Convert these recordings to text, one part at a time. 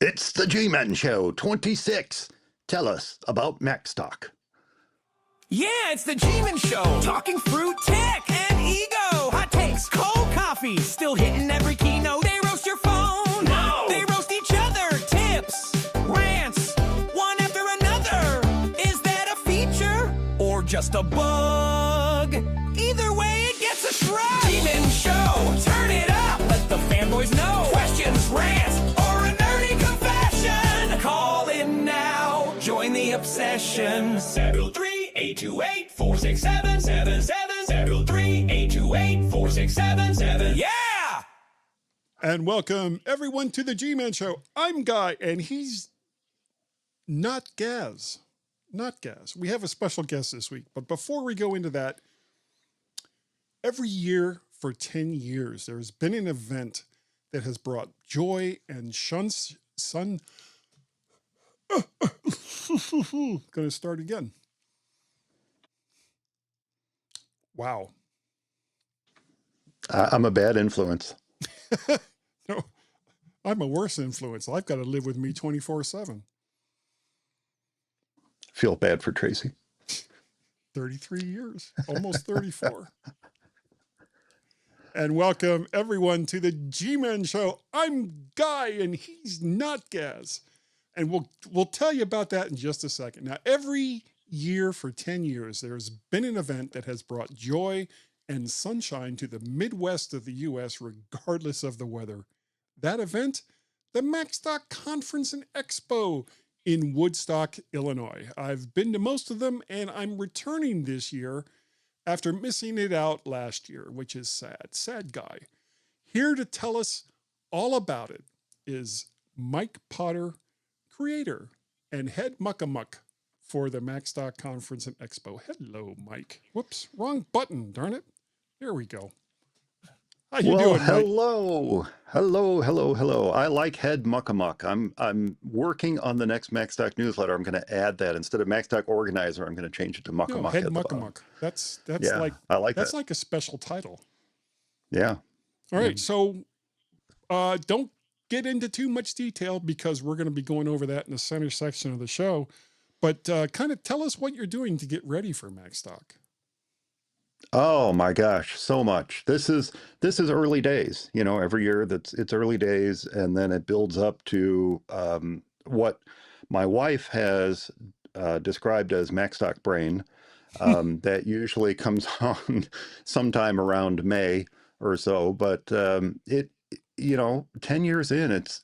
It's the GMen Show 26. Tell us about Macstock. Yeah, it's the GMen Show. Talking fruit, tech, and ego. Hot takes, cold coffee, still hitting every keynote. They roast your phone. No. They roast each other. Tips, rants, one after another. Is that a feature or just a bug? Either way, it gets a shrug. GMen Show. Turn it up. Let the fanboys know. Questions, rants, or a nerdy confession. Call in now. Join the obsession. 73828-46777. 73828-46777. Yeah! And welcome everyone to the GMen Show. I'm Guy, and he's not Gaz. Not Gaz. We have a special guest this week, but before we go into that, every year for 10 years, there's been an event that has brought joy and sun. Going to start again. Wow. I'm a bad influence. No, I'm a worse influence. I've got to live with me 24/7. Feel bad for Tracy. 33 years, almost 34. And welcome everyone to the GMen Show. I'm Guy and he's not Gaz. And we'll tell you about that in just a second. Now, every year for 10 years, there's been an event that has brought joy and sunshine to the Midwest of the U.S., regardless of the weather. That event, the Macstock Conference and Expo in Woodstock, Illinois. I've been to most of them, and I'm returning this year after missing it out last year, which is sad. Sad Guy. Here to tell us all about it is Mike Potter, creator and head muckamuck for the Macstock Conference and Expo. Hello, Mike. Whoops, wrong button, darn it. Here we go. How you doing, Mike? Hello. I like head muckamuck. I'm working on the next Macstock newsletter. I'm going to add that instead of Macstock organizer. I'm going to change it to muckamuck. No, head muckamuck. That's yeah, like I like that's that. like a special title. Yeah. All right, so don't get into too much detail because we're going to be going over that in the center section of the show. But kind of tell us what you're doing to get ready for Macstock. Oh my gosh, so much. This is early days. You know, every year it's early days, and then it builds up to what my wife has described as Macstock brain. That usually comes on sometime around May or so. But 10 years in, it's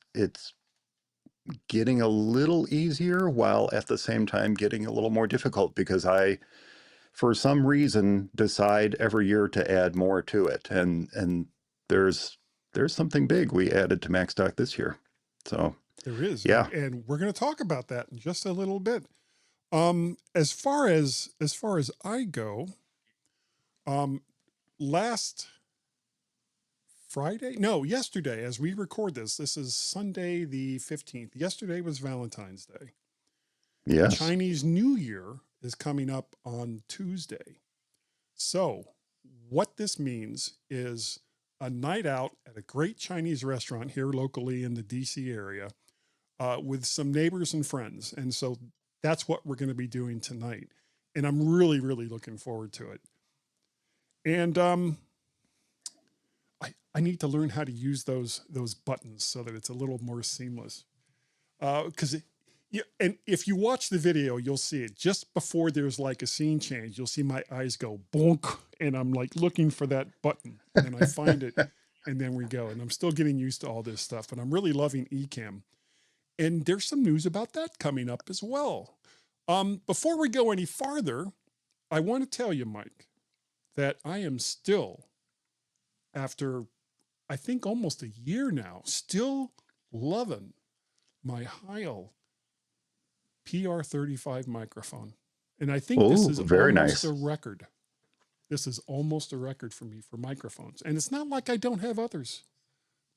getting a little easier while at the same time getting a little more difficult because I, for some reason, decide every year to add more to it. And there's something big we added to Macstock this year. So there is. Yeah. And we're going to talk about that in just a little bit. As far as I go, yesterday, as we record this is Sunday the 15th. Yesterday was Valentine's Day. Yes. Chinese New Year is coming up on Tuesday. So what this means is a night out at a great Chinese restaurant here locally in the DC area with some neighbors and friends. And so that's what we're going to be doing tonight. And I'm really, really looking forward to it. And I need to learn how to use those buttons so that it's a little more seamless. Because and if you watch the video, you'll see it just before there's like a scene change. You'll see my eyes go bonk, and I'm like looking for that button, and I find it, and then we go. And I'm still getting used to all this stuff, but I'm really loving Ecamm. And there's some news about that coming up as well. Before we go any farther, I want to tell you, Mike, that I am still, after I think almost a year now, still loving my Heil PR35 microphone. And I think this is very almost nice. a record. This is almost a record for me for microphones. And it's not like I don't have others.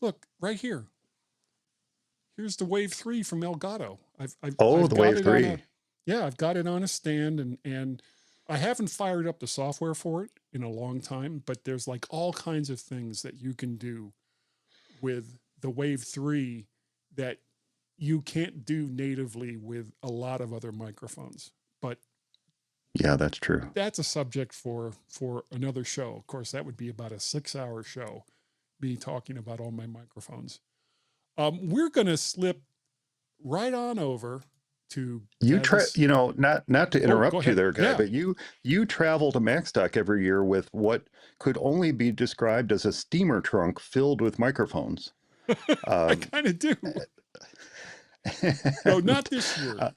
Look, right here. Here's the Wave 3 from Elgato. I've the Wave 3. I've got it on a stand, and I haven't fired up the software for it in a long time, but there's like all kinds of things that you can do with the Wave 3 that you can't do natively with a lot of other microphones. But Yeah, that's true. that's a subject for another show. Of course, that would be about a 6-hour show, me talking about all my microphones. We're going to slip right on over to Gaz's. Not to Oh, go interrupt you ahead. there, Guy, Yeah, but you travel to Macstock every year with what could only be described as a steamer trunk filled with microphones. I Um, kind of do. No, and, not this year.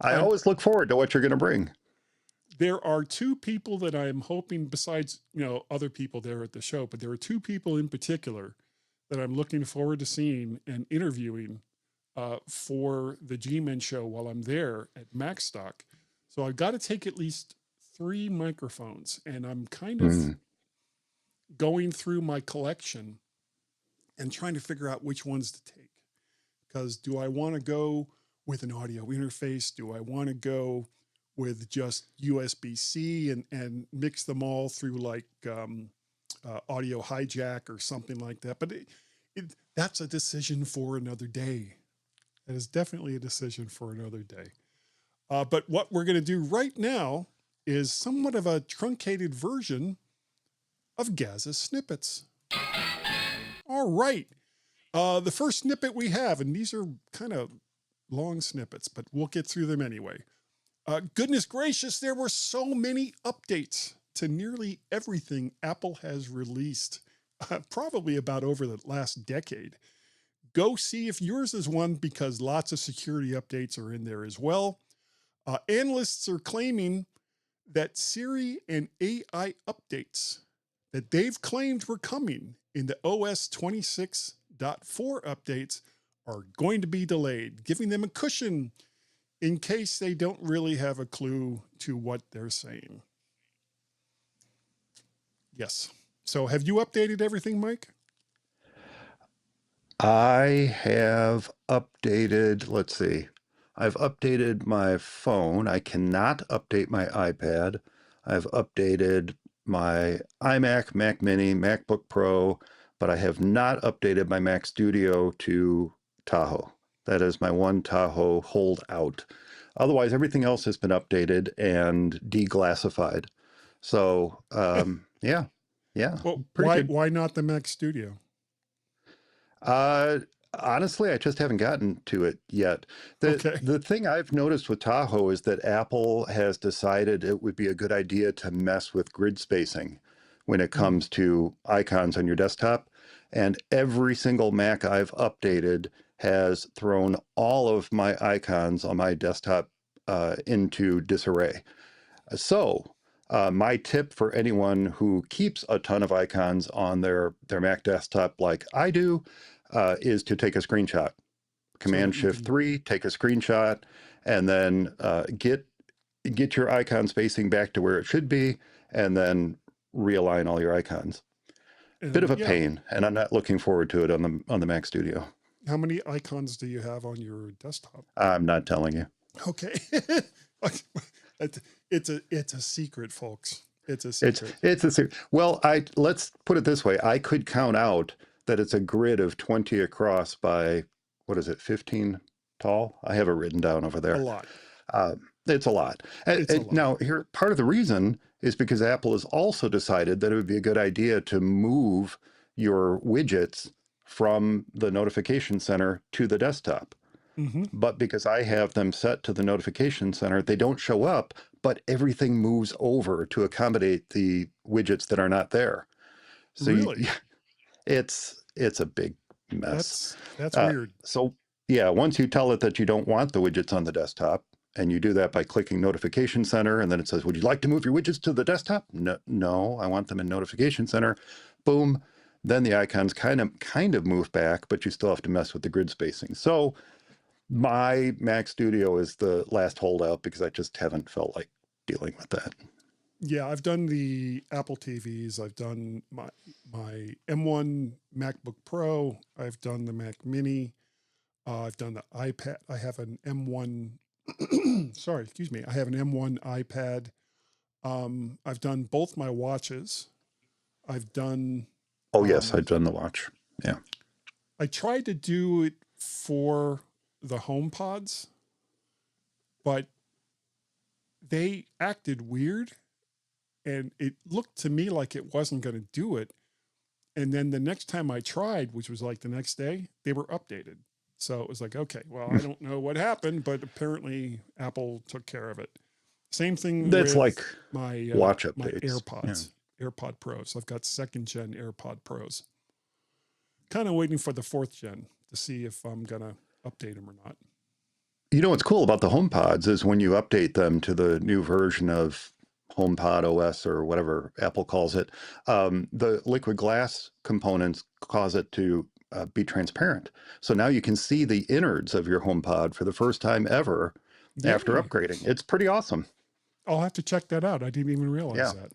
I I'm always look forward to what you're going to bring. There are two people that I'm hoping, besides, other people there at the show, but there are two people in particular that I'm looking forward to seeing and interviewing for the GMen show while I'm there at Macstock. So I've got to take at least 3 microphones, and I'm kind of Mm. going through my collection and trying to figure out which ones to take. Because do I want to go with an audio interface? Do I want to go with just USB-C and mix them all through like audio hijack or something like that? But that's a decision for another day. That is definitely a decision for another day. But what we're going to do right now is somewhat of a truncated version of Gaz's snippets. All right. The first snippet we have, and these are kind of long snippets, but we'll get through them anyway. Goodness gracious, there were so many updates to nearly everything Apple has released, probably about over the last decade. Go see if yours is one, because lots of security updates are in there as well. Analysts are claiming that Siri and AI updates that they've claimed were coming in the OS 26.4 updates are going to be delayed, giving them a cushion in case they don't really have a clue to what they're saying. Yes. So have you updated everything, Mike? I have updated, let's see, I've updated my phone. I cannot update my iPad. I've updated my iMac, Mac Mini, MacBook Pro, but I have not updated my Mac Studio to Tahoe. That is my one Tahoe holdout. Otherwise, everything else has been updated and deglassified. So, yeah, Well, pretty good. why not the Mac Studio? Uh, Honestly, I just haven't gotten to it yet. The Okay. the thing I've noticed with Tahoe is that Apple has decided it would be a good idea to mess with grid spacing when it Mm, comes to icons on your desktop. And every single Mac I've updated has thrown all of my icons on my desktop into disarray. So, my tip for anyone who keeps a ton of icons on their Mac desktop, like I do, is to take a screenshot. so Command that you Shift can, 3, take a screenshot, and then get your icon spacing back to where it should be, and then realign all your icons. Bit of a yeah. pain, and I'm not looking forward to it on the Mac Studio. How many icons do you have on your desktop? I'm not telling you. Okay. It's a secret, folks. It's a It's secret. it's a well, I let's put it this way. I could count out that it's a grid of 20 across by what is it, 15 tall? I have it written down over A there. lot. It's a lot. It's a lot. Now, here, part of the reason is because Apple has also decided that it would be a good idea to move your widgets from the notification center to the desktop. Mm-hmm. But because I have them set to the notification center, they don't show up, but everything moves over to accommodate the widgets that are not there. So Really? it's a big mess. That's weird. So yeah, once you tell it that you don't want the widgets on the desktop, and you do that by clicking Notification Center, and then it says, "Would you like to move your widgets to the desktop?" No, no, I want them in Notification Center. Boom. Then the icons kind of move back, but you still have to mess with the grid spacing. So my Mac Studio is the last holdout because I just haven't felt like dealing with that. Yeah, I've done the Apple TVs. I've done my M1 MacBook Pro. I've done the Mac Mini. I've done the iPad. I have an M1. Sorry, excuse me. I have an M1 iPad. I've done both my watches. I've done. Oh yes, Um, I've done the watch. Yeah. I tried to do it for the HomePods, but they acted weird, and it looked to me like it wasn't going to do it. And then the next time I tried, which was like the next day, they were updated. So it was like, okay, well, I don't know what happened, but apparently Apple took care of it. Same thing That's like with my watch my updates. Yeah. AirPods, AirPod Pros. I've got 2nd-gen AirPod Pros. Kind of waiting for the 4th-gen to see if I'm gonna update them or not. You know what's cool about the HomePods is when you update them to the new version of HomePod OS or whatever Apple calls it, the liquid glass components cause it to be transparent. So now you can see the innards of your HomePod for the first time ever after Yay! upgrading. It's pretty awesome. I'll have to check that out. I didn't even realize Yeah, that.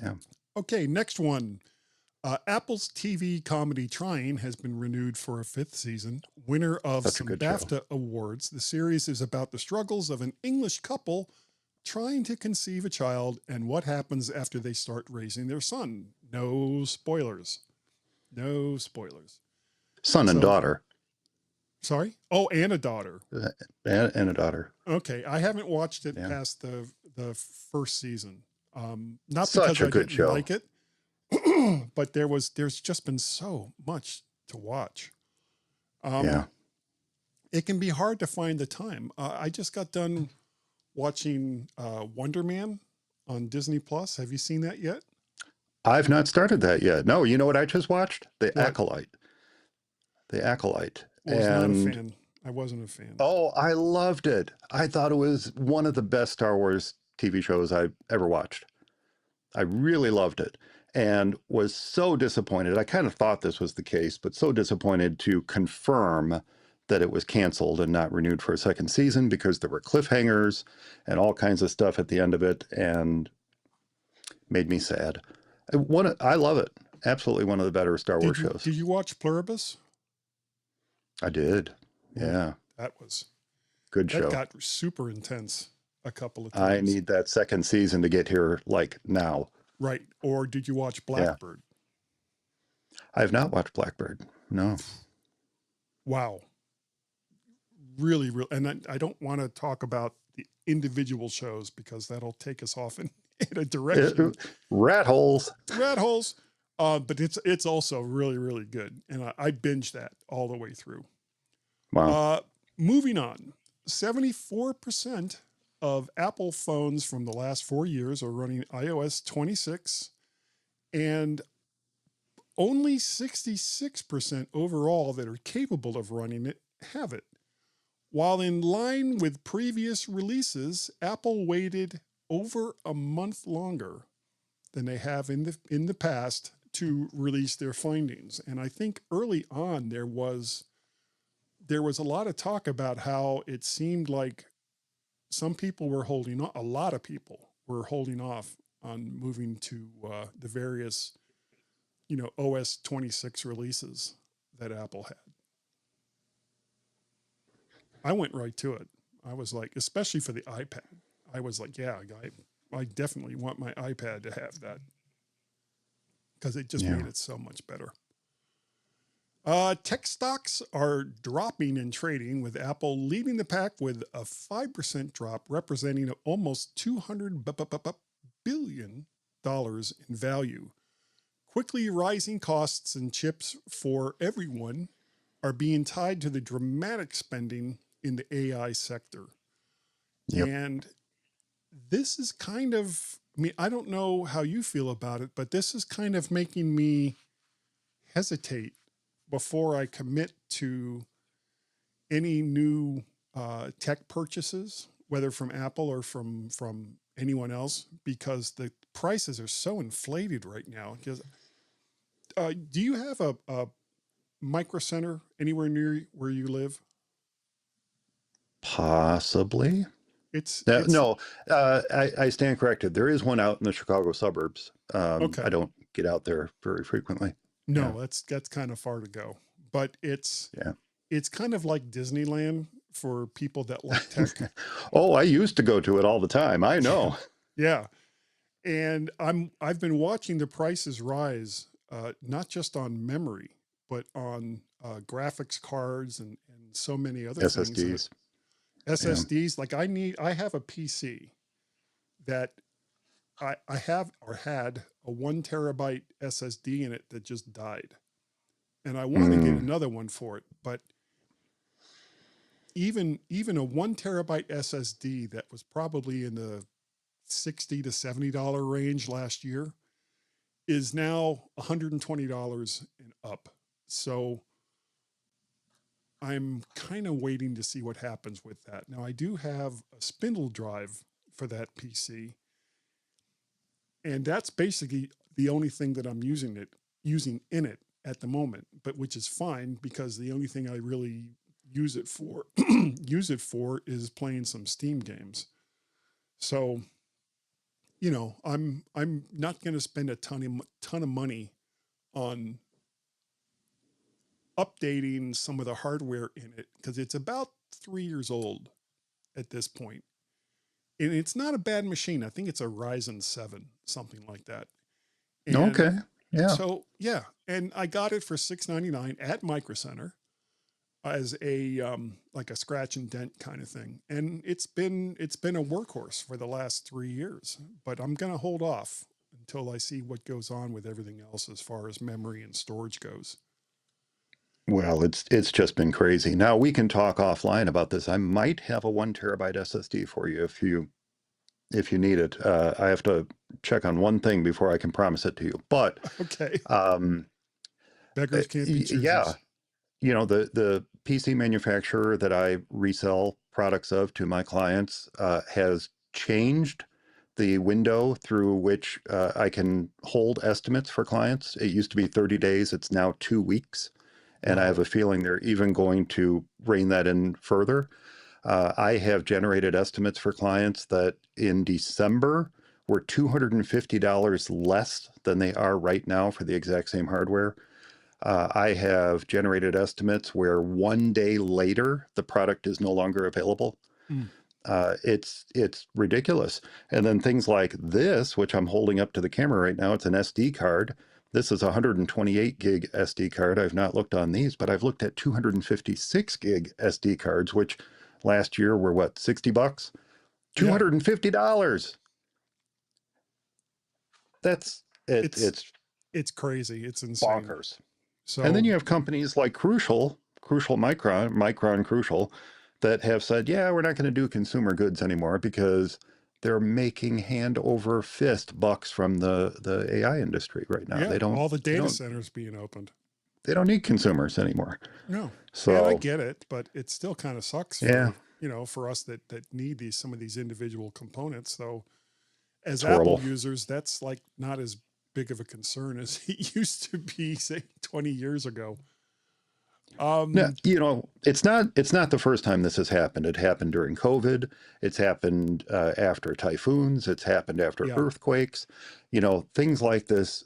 yeah. Okay, next one. Apple's TV comedy Trying has been renewed for a 5th season. Winner of Such a some good show. BAFTA awards, the series is about the struggles of an English couple trying to conceive a child and what happens after they start raising their son. No spoilers. No spoilers. Son and So, daughter, sorry? Oh, and a daughter. and a daughter. Okay, I haven't watched it Yeah. past the 1st season. Not Such because a I good didn't show. like it, but there's just been so much to watch. Yeah. It can be hard to find the time. I just got done watching Wonder Man on Disney Plus. Have you seen that yet? I've not started that yet. No, you know what I just watched? The What? Acolyte. The Acolyte. Was not a And fan. I wasn't a fan. oh, I loved it. I thought it was one of the best Star Wars TV shows I've ever watched. I really loved it and was so disappointed. I kind of thought this was the case, but so disappointed to confirm that it was canceled and not renewed for a second season because there were cliffhangers and all kinds of stuff at the end of it and made me sad. I love it. Absolutely one of the better Star Wars shows. Did you watch Pluribus? I did. Ooh, Yeah. that was Good that show. got super intense a couple of I times. need that second season to get here like now. Right. Or did you watch Blackbird? I have not watched Blackbird. No. Wow. Really, really. And I don't want to talk about the individual shows because that'll take us off in a direction. Rat holes. Rat holes. But it's also really, really good. And I binged that all the way through. Wow. Moving on. 74% of Apple phones from the last 4 years are running iOS 26, and only 66% overall that are capable of running it have it. While in line with previous releases, Apple waited over a month longer than they have in the past to release their findings. And I think early on there was a lot of talk about how it seemed like some people were holding off, a lot of people were holding off on moving to the various, OS 26 releases that Apple had. I went right to it. I was like, especially for the iPad, I was like, yeah, I definitely want my iPad to have that because it just made it so much better. Tech stocks are dropping in trading, with Apple leading the pack with a 5% drop, representing almost $200 billion in value. Quickly rising costs and chips for everyone are being tied to the dramatic spending in the AI sector. Yep. And this is kind of, I don't know how you feel about it, but this is kind of making me hesitate before I commit to any new tech purchases, whether from Apple or from anyone else, because the prices are so inflated right now. Because do you have a Micro Center anywhere near where you live? Possibly. It's No, I stand corrected. There is one out in the Chicago suburbs. okay. I don't get out there very frequently. No, that's kind of far to go, but it's kind of like Disneyland for people that like tech. Oh, I used to go to it all the time. I know. Yeah. And I've been watching the prices rise, not just on memory, but on graphics cards and so many other things. SSDs. Yeah. SSDs, like I have a PC that I have or had a 1 terabyte SSD in it that just died. And I want to get Mm. another one for it. But even a 1 terabyte SSD that was probably in the $60 to $70 range last year is now $120 and up. So I'm kind of waiting to see what happens with that. Now I do have a spindle drive for that PC, and that's basically the only thing that I'm using in it at the moment, but which is fine because the only thing I really use it for is playing some Steam games. So, I'm not going to spend a ton of money on updating some of the hardware in it because it's about 3 years old at this point. And it's not a bad machine. I think it's a Ryzen 7, something like that. And Okay. Yeah. so, yeah, and I got it for $6.99 at Micro Center as a like a scratch and dent kind of thing. And it's been a workhorse for the last 3 years, but I'm going to hold off until I see what goes on with everything else as far as memory and storage goes. Well, it's just been crazy. Now we can talk offline about this. I might have a 1 terabyte SSD for you if you need it. I have to check on one thing before I can promise it to you. But Okay. um, Beggars can't be yeah, choosers. the PC manufacturer that I resell products of to my clients has changed the window through which I can hold estimates for clients. It used to be 30 days. It's now 2 weeks. And I have Wow. a feeling they're even going to rein that in further. I have generated estimates for clients that in December were $250 less than they are right now for the exact same hardware. I have generated estimates where 1 day later the product is no longer available. Mm. It's ridiculous. And then things like this, which I'm holding up to the camera right now, it's an SD card. This is a 128 gig SD card. I've not looked on these, but I've looked at 256 gig SD cards, which last year were what, $60? Yeah. $250. That's it. It's It's crazy. It's insane. bonkers. And then So you have companies like Crucial Micron Crucial, that have said, yeah, we're not going to do consumer goods anymore because they're making hand over fist bucks from the AI industry right now. yeah, all the They data don't centers being opened. they don't need consumers anymore. No. And I So get it, but it still kind of sucks yeah, for us that need some of these individual components. So as it's Apple horrible. users, that's like not as big of a concern as it used to be, say 20 years ago. No, Um, it's not the first time this has happened. It happened during COVID. It's happened after typhoons. It's happened after yeah. earthquakes. Things like this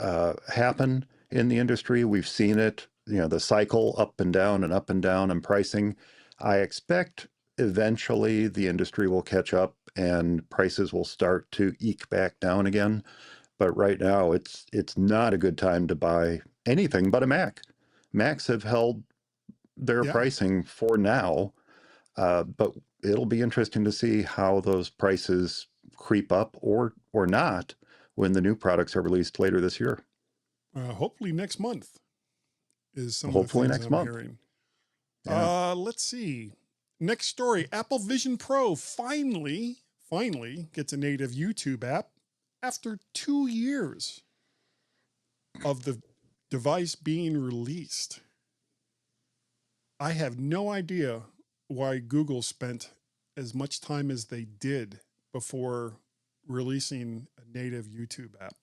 happen in the industry. We've seen it. The cycle up and down and up and down in pricing. I expect eventually the industry will catch up and prices will start to eke back down again. But right now, it's not a good time to buy anything but a Mac. Macs have held their Yeah. pricing for now, but it'll be interesting to see how those prices creep up or not when the new products are released later this year. Hopefully next month is some of the Hopefully things next I'm month. hearing. Yeah. Let's see. Next story. Apple Vision Pro finally gets a native YouTube app after 2 years of the device being released. I have no idea why Google spent as much time as they did before releasing a native YouTube app.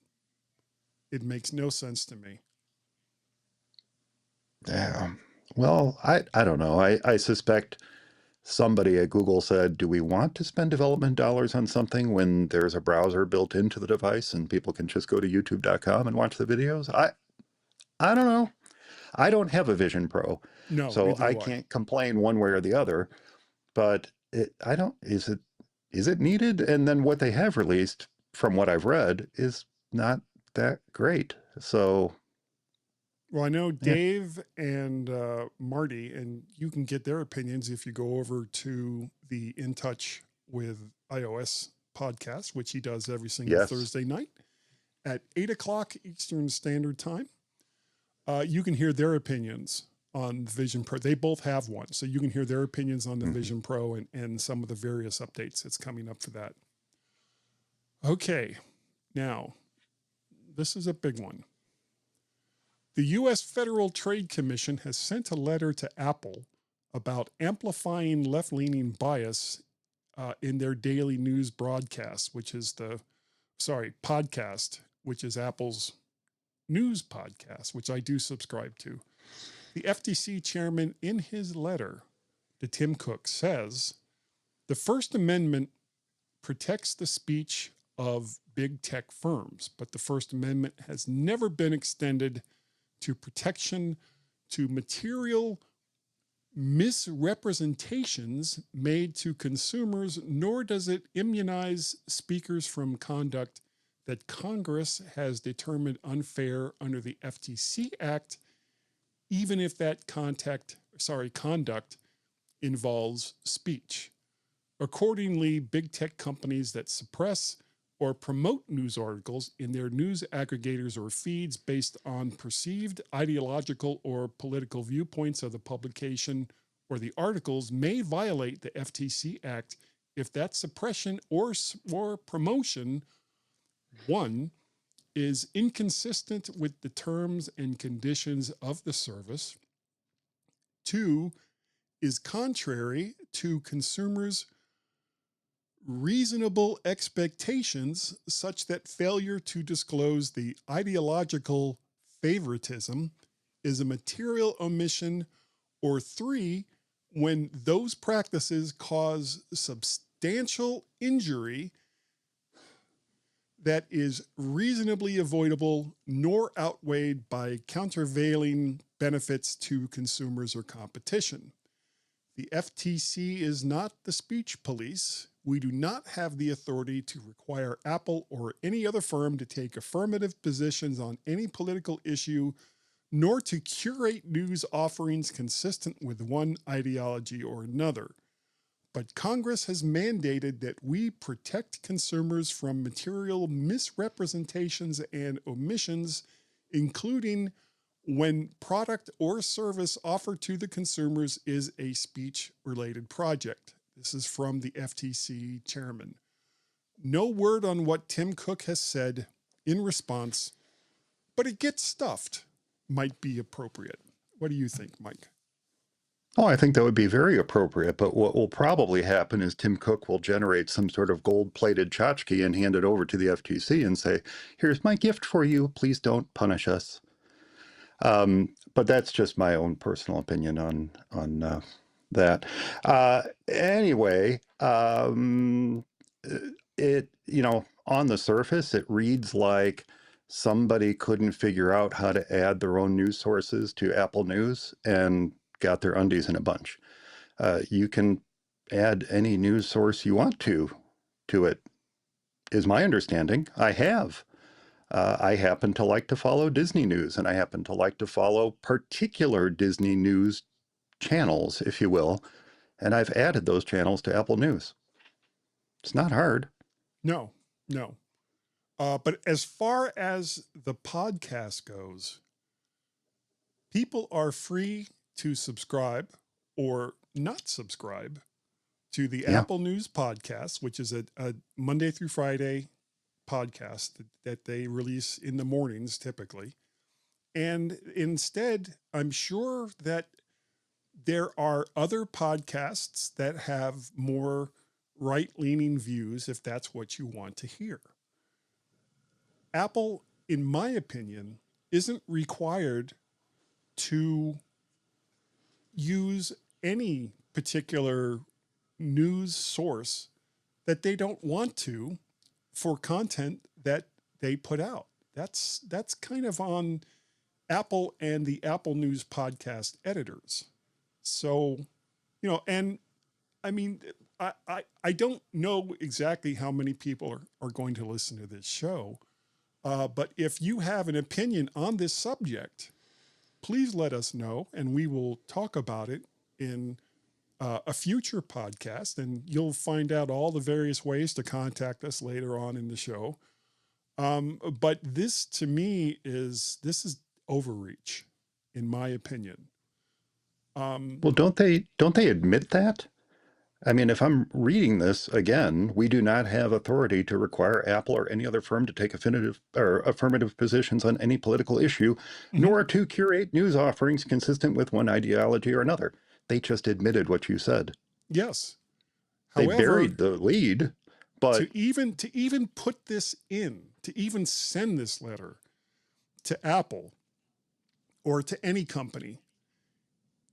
It makes no sense to me. Yeah. Well, I don't know. I suspect somebody at Google said, do we want to spend development dollars on something when there's a browser built into the device and people can just go to youtube.com and watch the videos? I don't know. I don't have a Vision Pro, No, so neither I do I. can't complain one way or the other. But I don't. Is it needed? And then what they have released, from what I've read, is not that great. So Well, I know Yeah. Dave and Marty, and you can get their opinions if you go over to the In Touch with iOS podcast, which he does every single Yes. Thursday night at 8 o'clock Eastern Standard Time. You can hear their opinions on Vision Pro. They both have one, so you can hear their opinions on the Mhm. Vision Pro and some of the various updates that's coming up for that. Okay, now this is a big one. The U.S. Federal Trade Commission has sent a letter to Apple about amplifying left-leaning bias in their daily news broadcast, podcast, which is Apple's news podcast, which I do subscribe to. The FTC chairman, in his letter to Tim Cook, says the First Amendment protects the speech of big tech firms, but the First Amendment has never been extended to protection to material misrepresentations made to consumers, nor does it immunize speakers from conduct that Congress has determined unfair under the FTC Act, even if that conduct involves speech. Accordingly, big tech companies that suppress or promote news articles in their news aggregators or feeds based on perceived ideological or political viewpoints of the publication or the articles may violate the FTC Act if that suppression or promotion, one, is inconsistent with the terms and conditions of the service, two, is contrary to consumers' reasonable expectations, such that failure to disclose the ideological favoritism is a material omission, or three, when those practices cause substantial injury that is reasonably avoidable nor outweighed by countervailing benefits to consumers or competition. The FTC is not the speech police. We do not have the authority to require Apple or any other firm to take affirmative positions on any political issue, nor to curate news offerings consistent with one ideology or another. But Congress has mandated that we protect consumers from material misrepresentations and omissions, including when product or service offered to the consumers is a speech-related project. This is from the FTC chairman. No word on what Tim Cook has said in response, but it gets stuffed might be appropriate. What do you think, Mike? Oh, I think that would be very appropriate. But what will probably happen is Tim Cook will generate some sort of gold-plated tchotchke and hand it over to the FTC and say, "Here's my gift for you. Please don't punish us." But that's just my own personal opinion on that. Anyway, on the surface, it reads like somebody couldn't figure out how to add their own news sources to Apple News and got their undies in a bunch. You can add any news source you want to it, is my understanding. I have. I happen to like to follow Disney news, and I happen to like to follow particular Disney news channels, if you will, and I've added those channels to Apple News. It's not hard. No, no. But as far as the podcast goes, people are free to subscribe or not subscribe to the Yeah. Apple News podcast, which is a Monday through Friday podcast that they release in the mornings typically. And instead, I'm sure that there are other podcasts that have more right-leaning views if that's what you want to hear. Apple, in my opinion, isn't required to use any particular news source that they don't want to for content that they put out. That's kind of on Apple and the Apple News podcast editors. So, and I mean, I don't know exactly how many people are going to listen to this show, but if you have an opinion on this subject, please let us know, and we will talk about it in a future podcast, and you'll find out all the various ways to contact us later on in the show. But this to me this is overreach, in my opinion. Well, don't they admit that? I mean, if I'm reading this again, we do not have authority to require Apple or any other firm to take affirmative positions on any political issue, Mhm. nor to curate news offerings consistent with one ideology or another. They just admitted what you said. Yes. They However, buried the lead, but to even put this in, to even send this letter to Apple or to any company,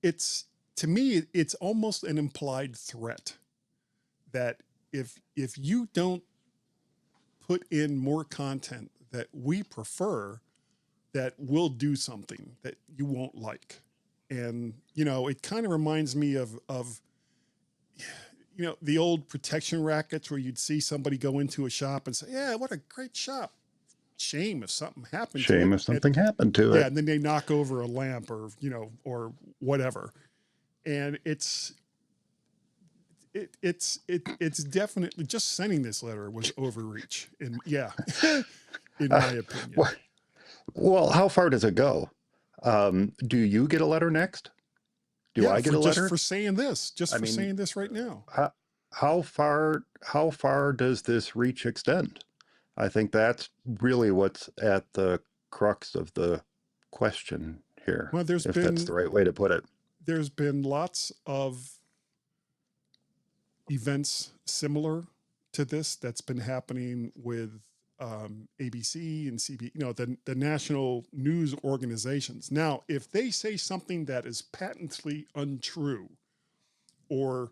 it's to me it's almost an implied threat that if you don't put in more content that we prefer, that we'll do something that you won't like. And it kind of reminds me of the old protection rackets where you'd see somebody go into a shop and say, yeah, what a great shop. Shame if something happened to it. shame if something happened to Yeah, it. and then they knock over a lamp or whatever. And it's definitely, just sending this letter was overreach. And yeah, in Uh, my opinion. wh- well, how far does it go? Do you get a letter next? Do Yeah, I get a letter? for saying this, just I for mean, saying this right now. how, how far does this reach extend? I think that's really what's at the crux of the question here, Well, if that's the right way to put it. there's been lots of events similar to this that's been happening with ABC and CB, the national news organizations. Now, if they say something that is patently untrue, or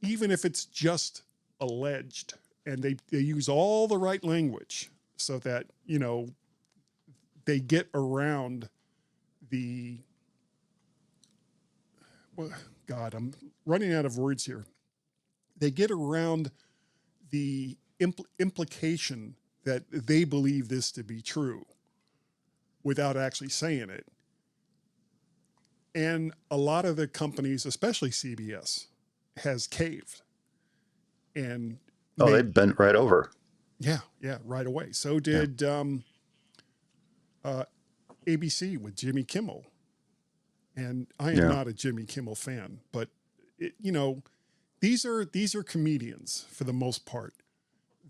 even if it's just alleged, and they use all the right language so that, they get around the, well, God, I'm running out of words here. They get around the implication that they believe this to be true without actually saying it. And a lot of the companies, especially CBS, has caved and Oh, they made, bent right over. yeah, right away. So Yeah. did uh, ABC with Jimmy Kimmel. And I am Yeah. not a Jimmy Kimmel fan, but these are comedians for the most part.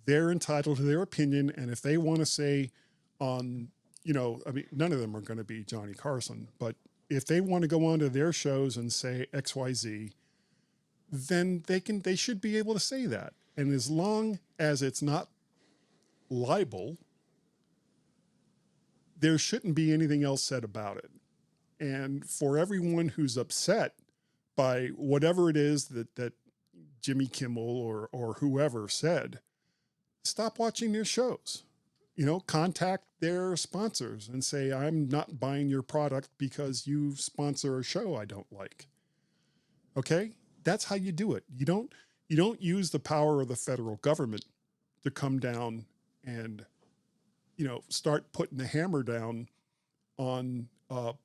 They're entitled to their opinion, and if they want to say on, I mean, none of them are going to be Johnny Carson, but if they want to go on to their shows and say XYZ, then they should be able to say that. And as long as it's not libel, there shouldn't be anything else said about it. And for everyone who's upset by whatever it is that Jimmy Kimmel or whoever said, stop watching their shows. Contact their sponsors and say, I'm not buying your product because you sponsor a show I don't like. Okay? That's how you do it. You don't use the power of the federal government to come down and, start putting the hammer down on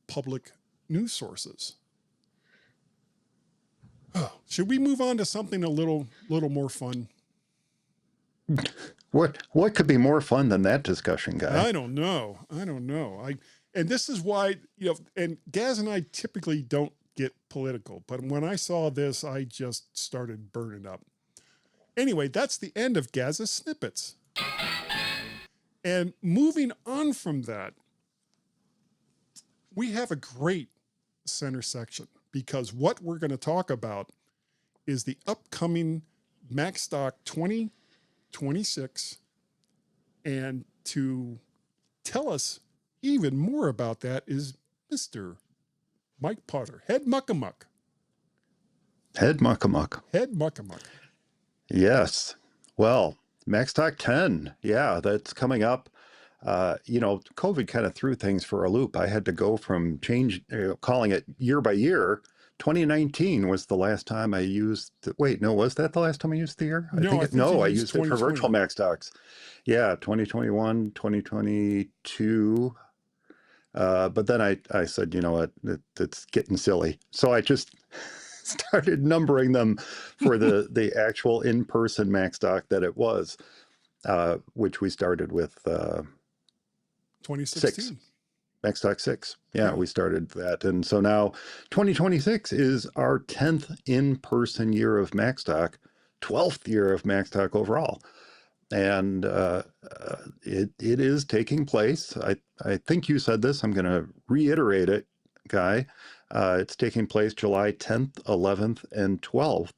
public news sources. Should we move on to something a little more fun? What could be more fun than that discussion, Guy? I don't know. And this is why, and Gaz and I typically don't get political, but when I saw this, I just started burning up. Anyway, that's the end of Gaz's snippets. And moving on from that, we have a great center section, because what we're going to talk about is the upcoming Macstock 2026. And to tell us even more about that is Mr. Mike Potter, Head Muckamuck. Head muckamuck. Head Muckamuck. Yes. Well, Macstock 10. Yeah, that's coming up. COVID kind of threw things for a loop. I had to go from calling it year by year. 2019 was the last time I used. Wait, no, was that the last time I used the year? No, I think you I used used it for 2020. virtual Macstocks. Yeah, 2021, 2022. But then I said, you know what, it's getting silly. So I just started numbering them for the actual in-person Macstock that it was, which we started with 6. 2016. Macstock 6. Yeah, Yeah. we started that. And so now 2026 is our 10th in-person year of Macstock, 12th year of Macstock overall. And it is taking place. I think you said this. I'm going to reiterate it, Guy. It's taking place July 10th, 11th, and 12th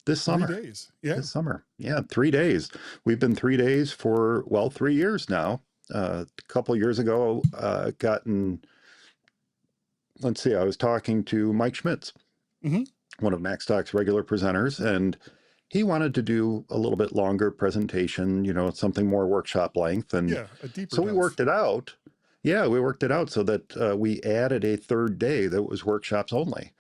this 3 summer. days. Yeah. This summer. Yeah, 3 days. We've been 3 days for, well, 3 years now. A couple years ago, let's see, I was talking to Mike Schmitz, Mm-hmm. one of Macstock's regular presenters, and he wanted to do a little bit longer presentation, something more workshop length. And Yeah. A deeper so we dive. worked it out. Yeah, we worked it out so that we added a third day that was workshops only.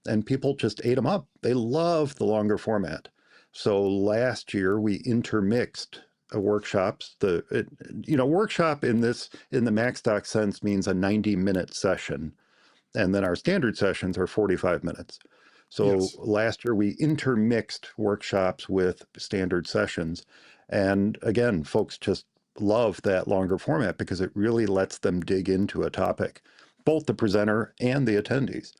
And people just ate them up. They love the longer format. So last year we intermixed workshops. Workshop in the Macstock sense means a 90-minute session, and then our standard sessions are 45 minutes. So Yes. last year we intermixed workshops with standard sessions. And again, folks just love that longer format because it really lets them dig into a topic, both the presenter and the attendees.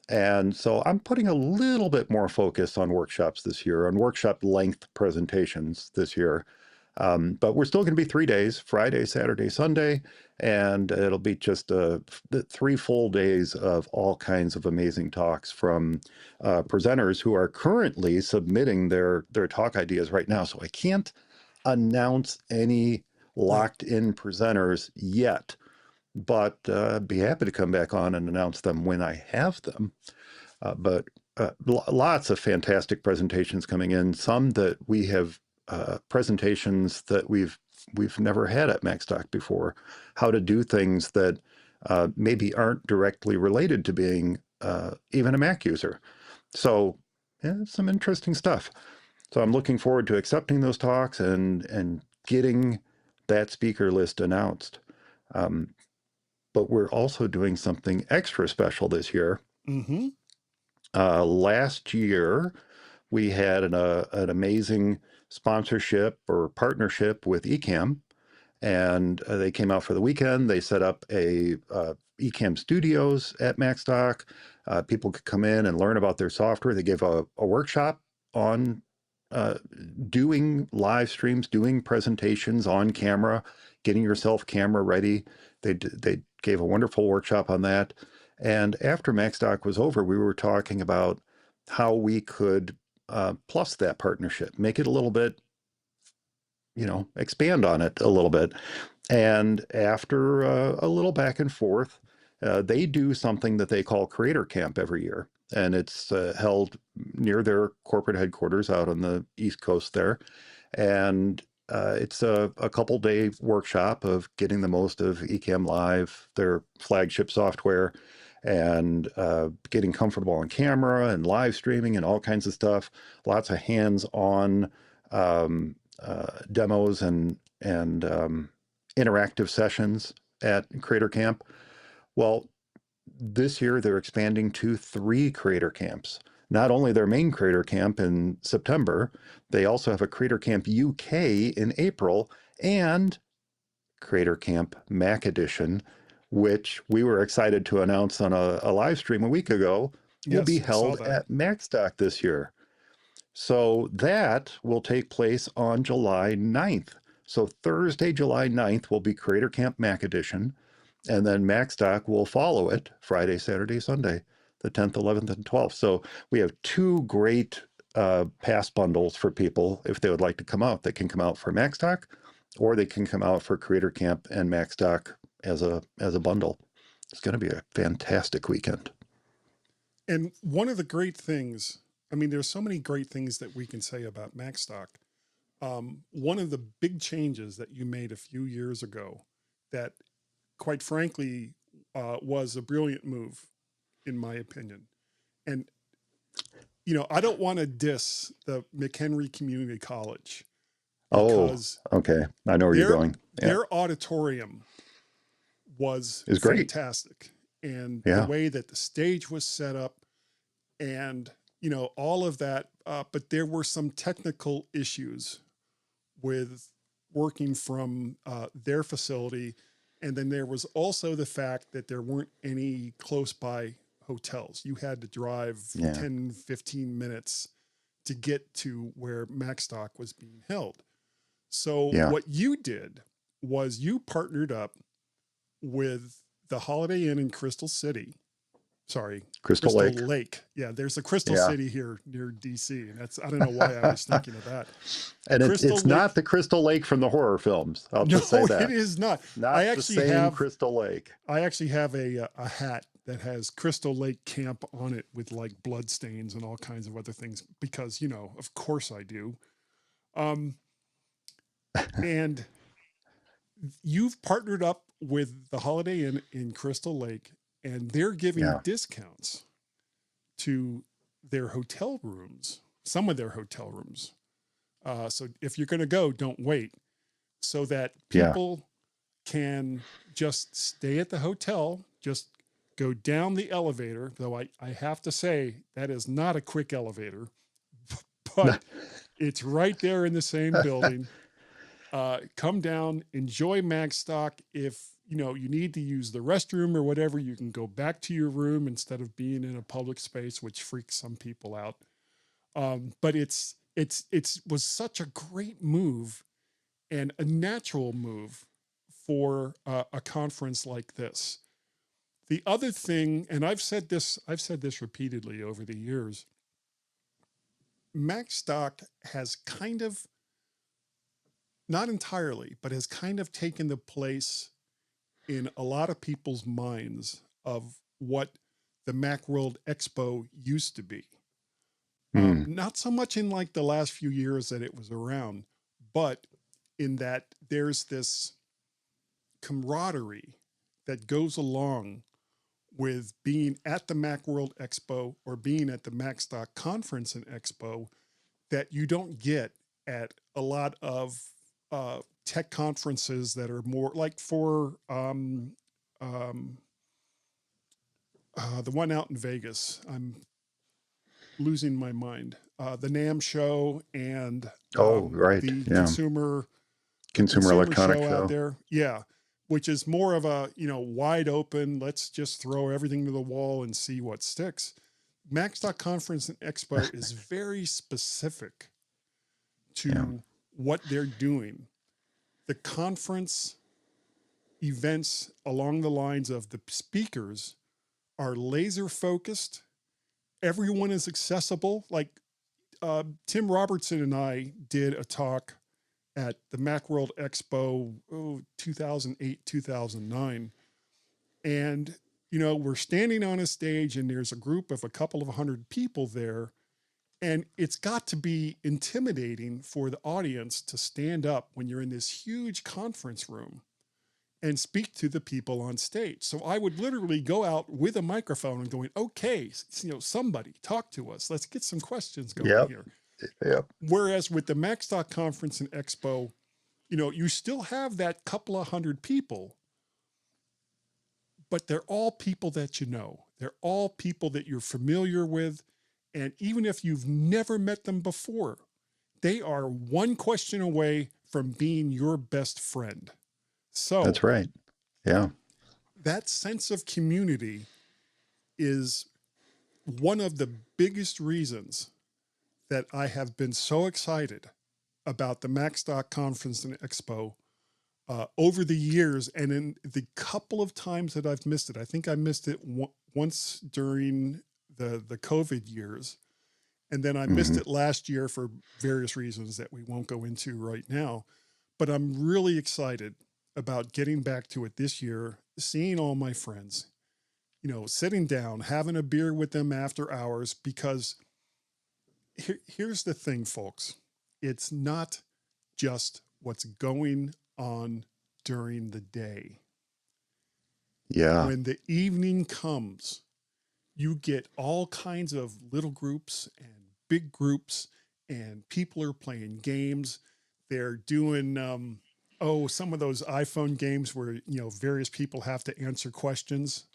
And so I'm putting a little bit more focus on workshops this year, on workshop length presentations this year. But we're still going to be 3 days, Friday, Saturday, Sunday, and it'll be just 3 full days of all kinds of amazing talks from presenters who are currently submitting their talk ideas right now. So I can't announce any Right. locked in presenters yet, but be happy to come back on and announce them when I have them. But lots of fantastic presentations coming in. Some that we have presentations that we've never had at Macstock before. How to do things that maybe aren't directly related to being even a Mac user. So yeah, some interesting stuff. So I'm looking forward to accepting those talks and getting that speaker list announced. Um, but we're also doing something extra special this year. Mm-hmm. Last year, we had an amazing sponsorship or partnership with Ecamm, and they came out for the weekend. They set up a Ecamm studios at Macstock. People could come in and learn about their software. They gave a workshop on uh, doing live streams, doing presentations on camera, getting yourself camera ready. They gave a wonderful workshop on that. And after Macstock was over, we were talking about how we could plus that partnership, make it a little bit, expand on it a little bit. And after a little back and forth, they do something that they call Creator Camp every year. And it's held near their corporate headquarters out on the East Coast there. And it's a couple day workshop of getting the most of Ecamm Live, their flagship software, and getting comfortable on camera and live streaming and all kinds of stuff. Lots of hands-on demos and interactive sessions at Creator Camp. Well, this year they're expanding to 3 Creator Camps. Not only their main Creator Camp in September, they also have a Creator Camp UK in April and Creator Camp Mac Edition, which we were excited to announce on a live stream a week ago, will be Yes, I saw held that. at Macstock this year. So that will take place on July 9th. So Thursday, July 9th will be Creator Camp Mac Edition, and then Macstock will follow it Friday, Saturday, Sunday, the 10th, 11th, and 12th. So we have 2 great pass bundles for people if they would like to come out. They can come out for Macstock, or they can come out for Creator Camp and Macstock as a bundle. It's going to be a fantastic weekend. And one of the great things, I mean, there's so many great things that we can say about Macstock. One of the big changes that you made a few years ago that, quite frankly, was a brilliant move, in my opinion. And, I don't want to diss the McHenry Community College Oh, because okay. I know where you're their, going. Yeah. their auditorium was Is great. fantastic. And the Yeah. way that the stage was set up and, you know, all of that. But there were some technical issues with working from their facility. And then there was also the fact that there weren't any close by hotels. You had to drive Yeah. 10, 15 minutes to get to where Macstock was being held. So Yeah. what you did was you partnered up with the Holiday Inn in Crystal City. Sorry, Crystal Lake. Lake. Yeah, there's a Crystal Yeah. City here near DC, and that's I don't know why I was thinking of that. And Crystal it's Lake. not the Crystal Lake from the horror films. I'll No, just say that. it is not. Not I the actually same have Crystal Lake. I actually have a hat that has Crystal Lake Camp on it with like blood stains and all kinds of other things because, you know, of course I do. And you've partnered up with the Holiday Inn in Crystal Lake, and they're giving Yeah. discounts to their hotel rooms, some of their hotel rooms. So if you're going to go, don't wait, so that Yeah. people can just stay at the hotel, just go down the elevator. Though I have to say that is not a quick elevator, but it's right there in the same building. Come down, enjoy Macstock. If you know you need to use the restroom or whatever, you can go back to your room instead of being in a public space, which freaks some people out. But it's was such a great move and a natural move for a conference like this. The other thing, and I've said this repeatedly over the years, Macstock has kind of, not entirely, but has kind of taken the place in a lot of people's minds of what the Macworld Expo used to be. Not so much in like the last few years that it was around, but in that there's this camaraderie that goes along with being at the Macworld Expo or being at the Macstock Conference and Expo that you don't get at a lot of tech conferences that are more like for the one out in Vegas. I'm losing my mind. The NAM show and Right. the Yeah. Consumer electronic show out show. there. Yeah. Which is more of a, you know, wide open, let's just throw everything to the wall and see what sticks. Macstock Conference and Expo is very specific to what they're doing. The conference events along the lines of the speakers are laser focused. Everyone is accessible. Like Tim Robertson and I did a talk at the Macworld Expo 2008, 2009. And, you know, we're standing on a stage and there's a group of a couple of 100 people there. And it's got to be intimidating for the audience to stand up when you're in this huge conference room and speak to the people on stage. So I would literally go out with a microphone and going, okay, you know, somebody talk to us. Let's get some questions going here. Yep. Whereas with the Macstock Conference and Expo, you know, you still have that couple of 100 people, but they're all people that you know. They're all people that you're familiar with. And even if you've never met them before, they are one question away from being your best friend. So that's right. Yeah. That sense of community is one of the biggest reasons that I have been so excited about the Macstock Conference and Expo over the years. And in the couple of times that I've missed it, I think I missed it once during the COVID years. And then I missed it last year for various reasons that we won't go into right now. But I'm really excited about getting back to it this year, seeing all my friends, you know, sitting down, having a beer with them after hours, because here's the thing, folks. It's not just what's going on during the day. Yeah. When the evening comes, you get all kinds of little groups and big groups, and people are playing games. They're doing Oh, some of those iPhone games where, various people have to answer questions.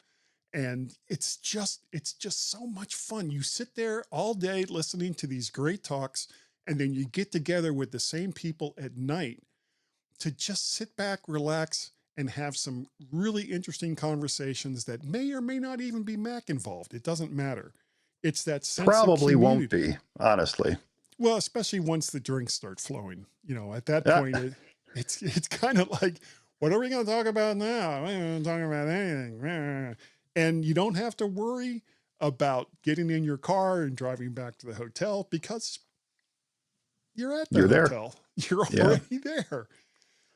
And it's just so much fun. You sit there all day listening to these great talks, and then you get together with the same people at night to just sit back, relax, and have some really interesting conversations that may or may not even be Mac involved. It doesn't matter. It's that sense of Probably won't community. be, honestly. Well, especially once the drinks start flowing. At that Ah, point, it's kind of like, what are we going to talk about now? We're going to talk about anything. And you don't have to worry about getting in your car and driving back to the hotel because you're at the you're there. hotel. You're Yeah. already there.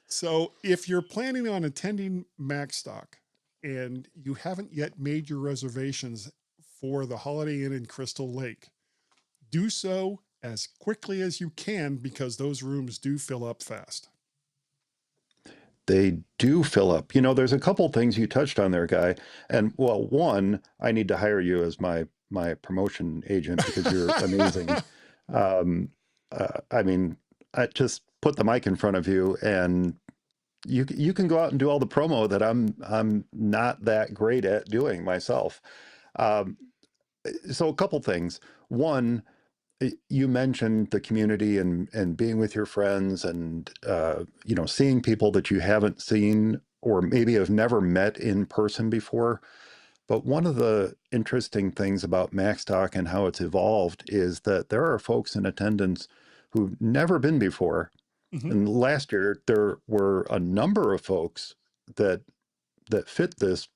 So if you're planning on attending Macstock and you haven't yet made your reservations for the Holiday Inn in Crystal Lake, do so as quickly as you can because those rooms do fill up fast. They do fill up. There's a couple things you touched on there, Guy. And well, one, I need to hire you as my promotion agent because you're amazing. Um, I mean, I just put the mic in front of you, and you can go out and do all the promo that I'm not that great at doing myself. Um, so a couple things. One, you mentioned the community and being with your friends and seeing people that you haven't seen or maybe have never met in person before. But one of the interesting things about Macstock and how it's evolved is that there are folks in attendance who've never been before. Mhm. And last year there were a number of folks that fit this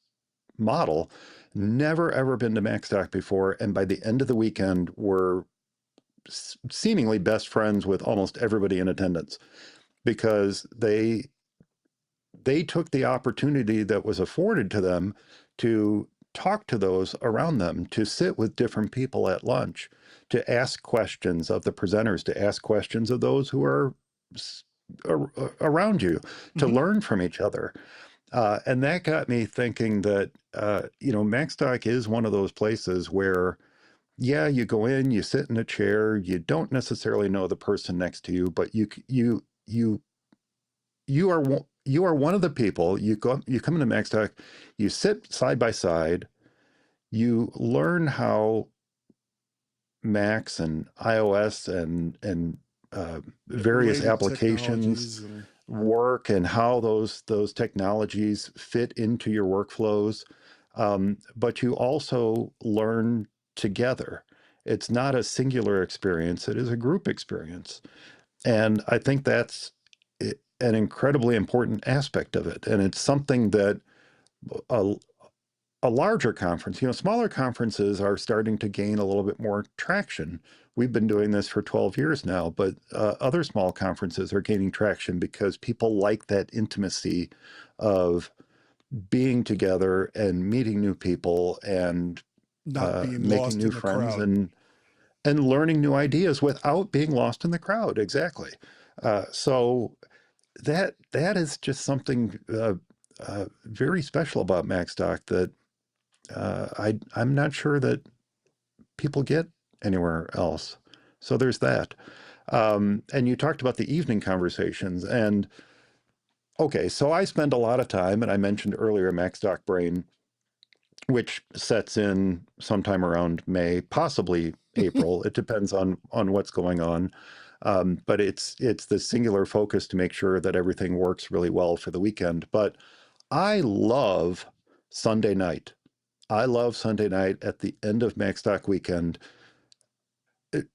model, never ever been to Macstock before, and by the end of the weekend were seemingly best friends with almost everybody in attendance because they took the opportunity that was afforded to them to talk to those around them, to sit with different people at lunch, to ask questions of the presenters, to ask questions of those who are around you, to Mhm. learn from each other. And that got me thinking that, Macstock is one of those places where, yeah, you go in, you sit in a chair, you don't necessarily know the person next to you, but you are one of the people. You come into Macstock, you sit side by side, you learn how Macs and iOS and various Related applications technologies and work and how those technologies fit into your workflows. But you also learn together. It's not a singular experience, it is a group experience. And I think that's an incredibly important aspect of it. And it's something that a, a larger conference, smaller conferences are starting to gain a little bit more traction. We've been doing this for 12 years now, but other small conferences are gaining traction because people like that intimacy of being together and meeting new people and not being making lost new in the friends crowd. and learning new ideas without being lost in the crowd. Exactly. So that is just something very special about Macstock that I'm not sure that people get anywhere else. So there's that. And you talked about the evening conversations. And okay, so I spend a lot of time, and I mentioned earlier Macstock Brain, which sets in sometime around May, possibly April. It depends on what's going on. But it's the singular focus to make sure that everything works really well for the weekend. But I love Sunday night. I love Sunday night at the end of Macstock weekend, it,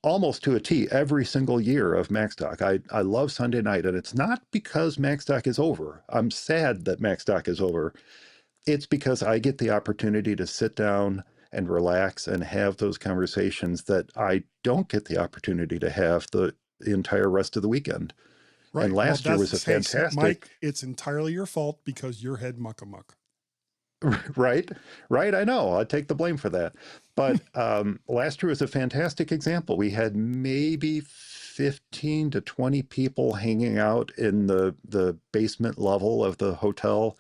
almost to a T every single year of Macstock. I love Sunday night, and it's not because Macstock is over. I'm sad that Macstock is over. It's because I get the opportunity to sit down and relax and have those conversations that I don't get the opportunity to have the entire rest of the weekend. And Right. Well, last year was a that's, hey, Mike, fantastic. it's entirely your fault because you're head muckamuck. Right, right. I know. I take the blame for that. But last year was a fantastic example. We had maybe 15 to 20 people hanging out in the basement level of the hotel,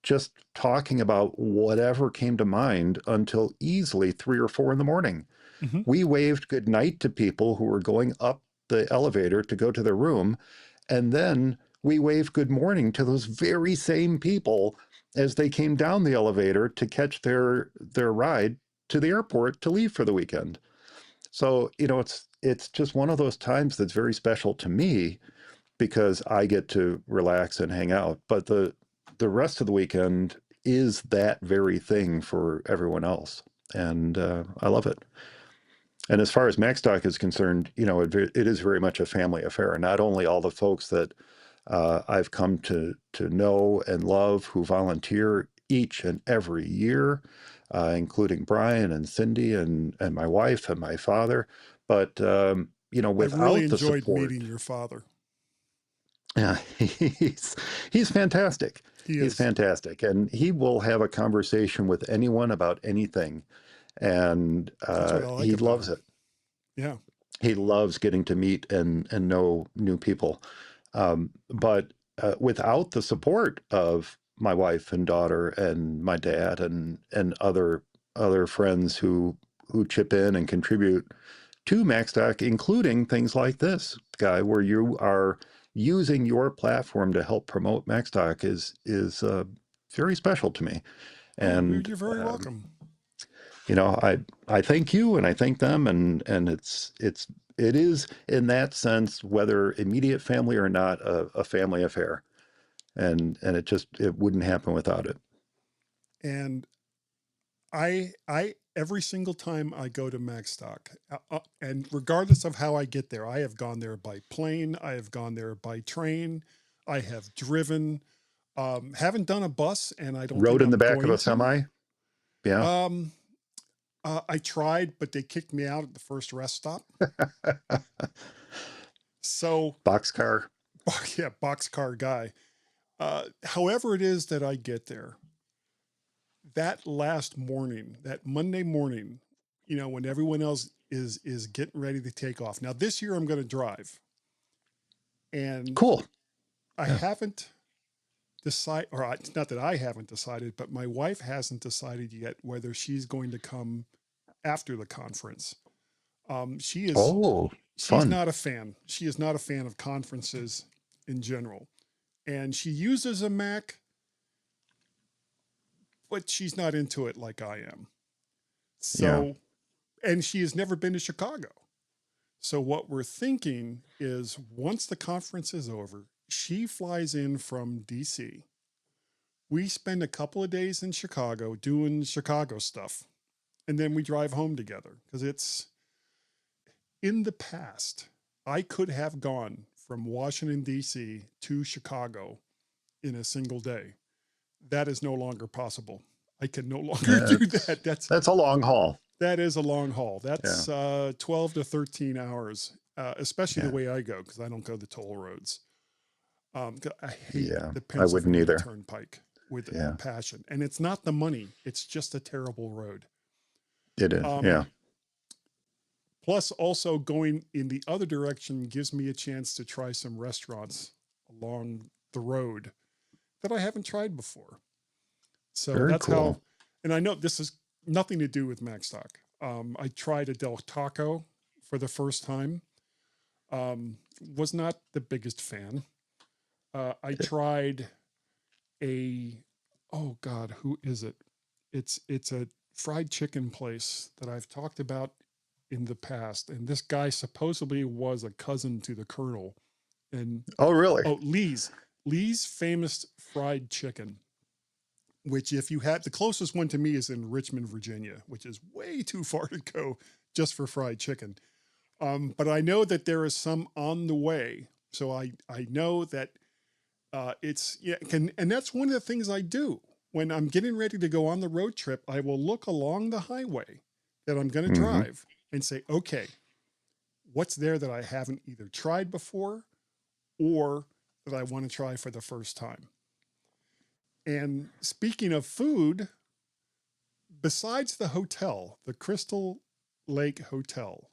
just talking about whatever came to mind until easily 3 or 4 in the morning. Mhm. We waved goodnight to people who were going up the elevator to go to their room, And then we waved good morning to those very same people as they came down the elevator to catch their ride to the airport to leave for the weekend. So, it's just one of those times that's very special to me because I get to relax and hang out. But the rest of the weekend is that very thing for everyone else. And I love it. And as far as Macstock is concerned, it is very much a family affair. Not only all the folks that I've come to know and love who volunteer each and every year, including Brian and Cindy and my wife and my father. But I really without the enjoyed support, meeting your father. yeah, he's fantastic. He He's is. fantastic, and he will have a conversation with anyone about anything, and That's what I like he about loves him. it. Yeah. He loves getting to meet and know new people. But without the support of my wife and daughter and my dad and other friends who chip in and contribute to Macstock, including things like this guy, where you are using your platform to help promote Macstock, is very special to me. Oh, And you're very welcome. I thank you and I thank them, and it is in that sense, whether immediate family or not, a family affair, and it wouldn't happen without it. And I every single time I go to Macstock, and regardless of how I get there, I have gone there by plane, I have gone there by train, I have driven, haven't done a bus, and I don't think Rode in the I'm back of going a to. semi. Yeah. Um, I tried, but they kicked me out at the first rest stop. So, Boxcar. yeah, boxcar guy. However it is that I get there, that last morning, that Monday morning, when everyone else is getting ready to take off. Now this year I'm going to drive, and Cool. I Yeah. haven't decided, or not that I haven't decided, but my wife hasn't decided yet whether she's going to come after the conference. She is Oh, she's fun. not a fan. She is not a fan of conferences in general, and she uses a Mac, but she's not into it like I am. Yeah. So, and she has never been to Chicago. So, what we're thinking is once the conference is over, she flies in from DC. We spend a couple of days in Chicago doing Chicago stuff, and then we drive home together because it's in the past. I could have gone from Washington, D.C. to Chicago in a single day. That is no longer possible. I can no longer do That's that. that's a long haul. That is a long haul. Yeah. That's 12 to 13 hours, especially the Yeah. way I go, because I don't go the toll roads. 'Cause I hate Yeah. the I wouldn't Pennsylvania either. Turnpike with a Yeah. passion. And it's not the money, it's just a terrible road. It is. Um, Yeah. Plus, also going in the other direction gives me a chance to try some restaurants along the road that I haven't tried before. So Very that's how, cool. and I know this is nothing to do with Macstock. I tried a Del Taco for the first time. Was not the biggest fan. I tried a, oh God, who is it? It's a fried chicken place that I've talked about in the past, and this guy supposedly was a cousin to the Colonel. And Oh, really? oh, Lee's famous fried chicken, which if you had the closest one to me is in Richmond, Virginia, which is way too far to go just for fried chicken. But I know that there is some on the way. So I know that it's, yeah, and that's one of the things I do when I'm getting ready to go on the road trip. I will look along the highway that I'm going to Mm-hmm. drive and say, okay, what's there that I haven't either tried before or that I want to try for the first time? And speaking of food, besides the hotel, the Crystal Lake Hotel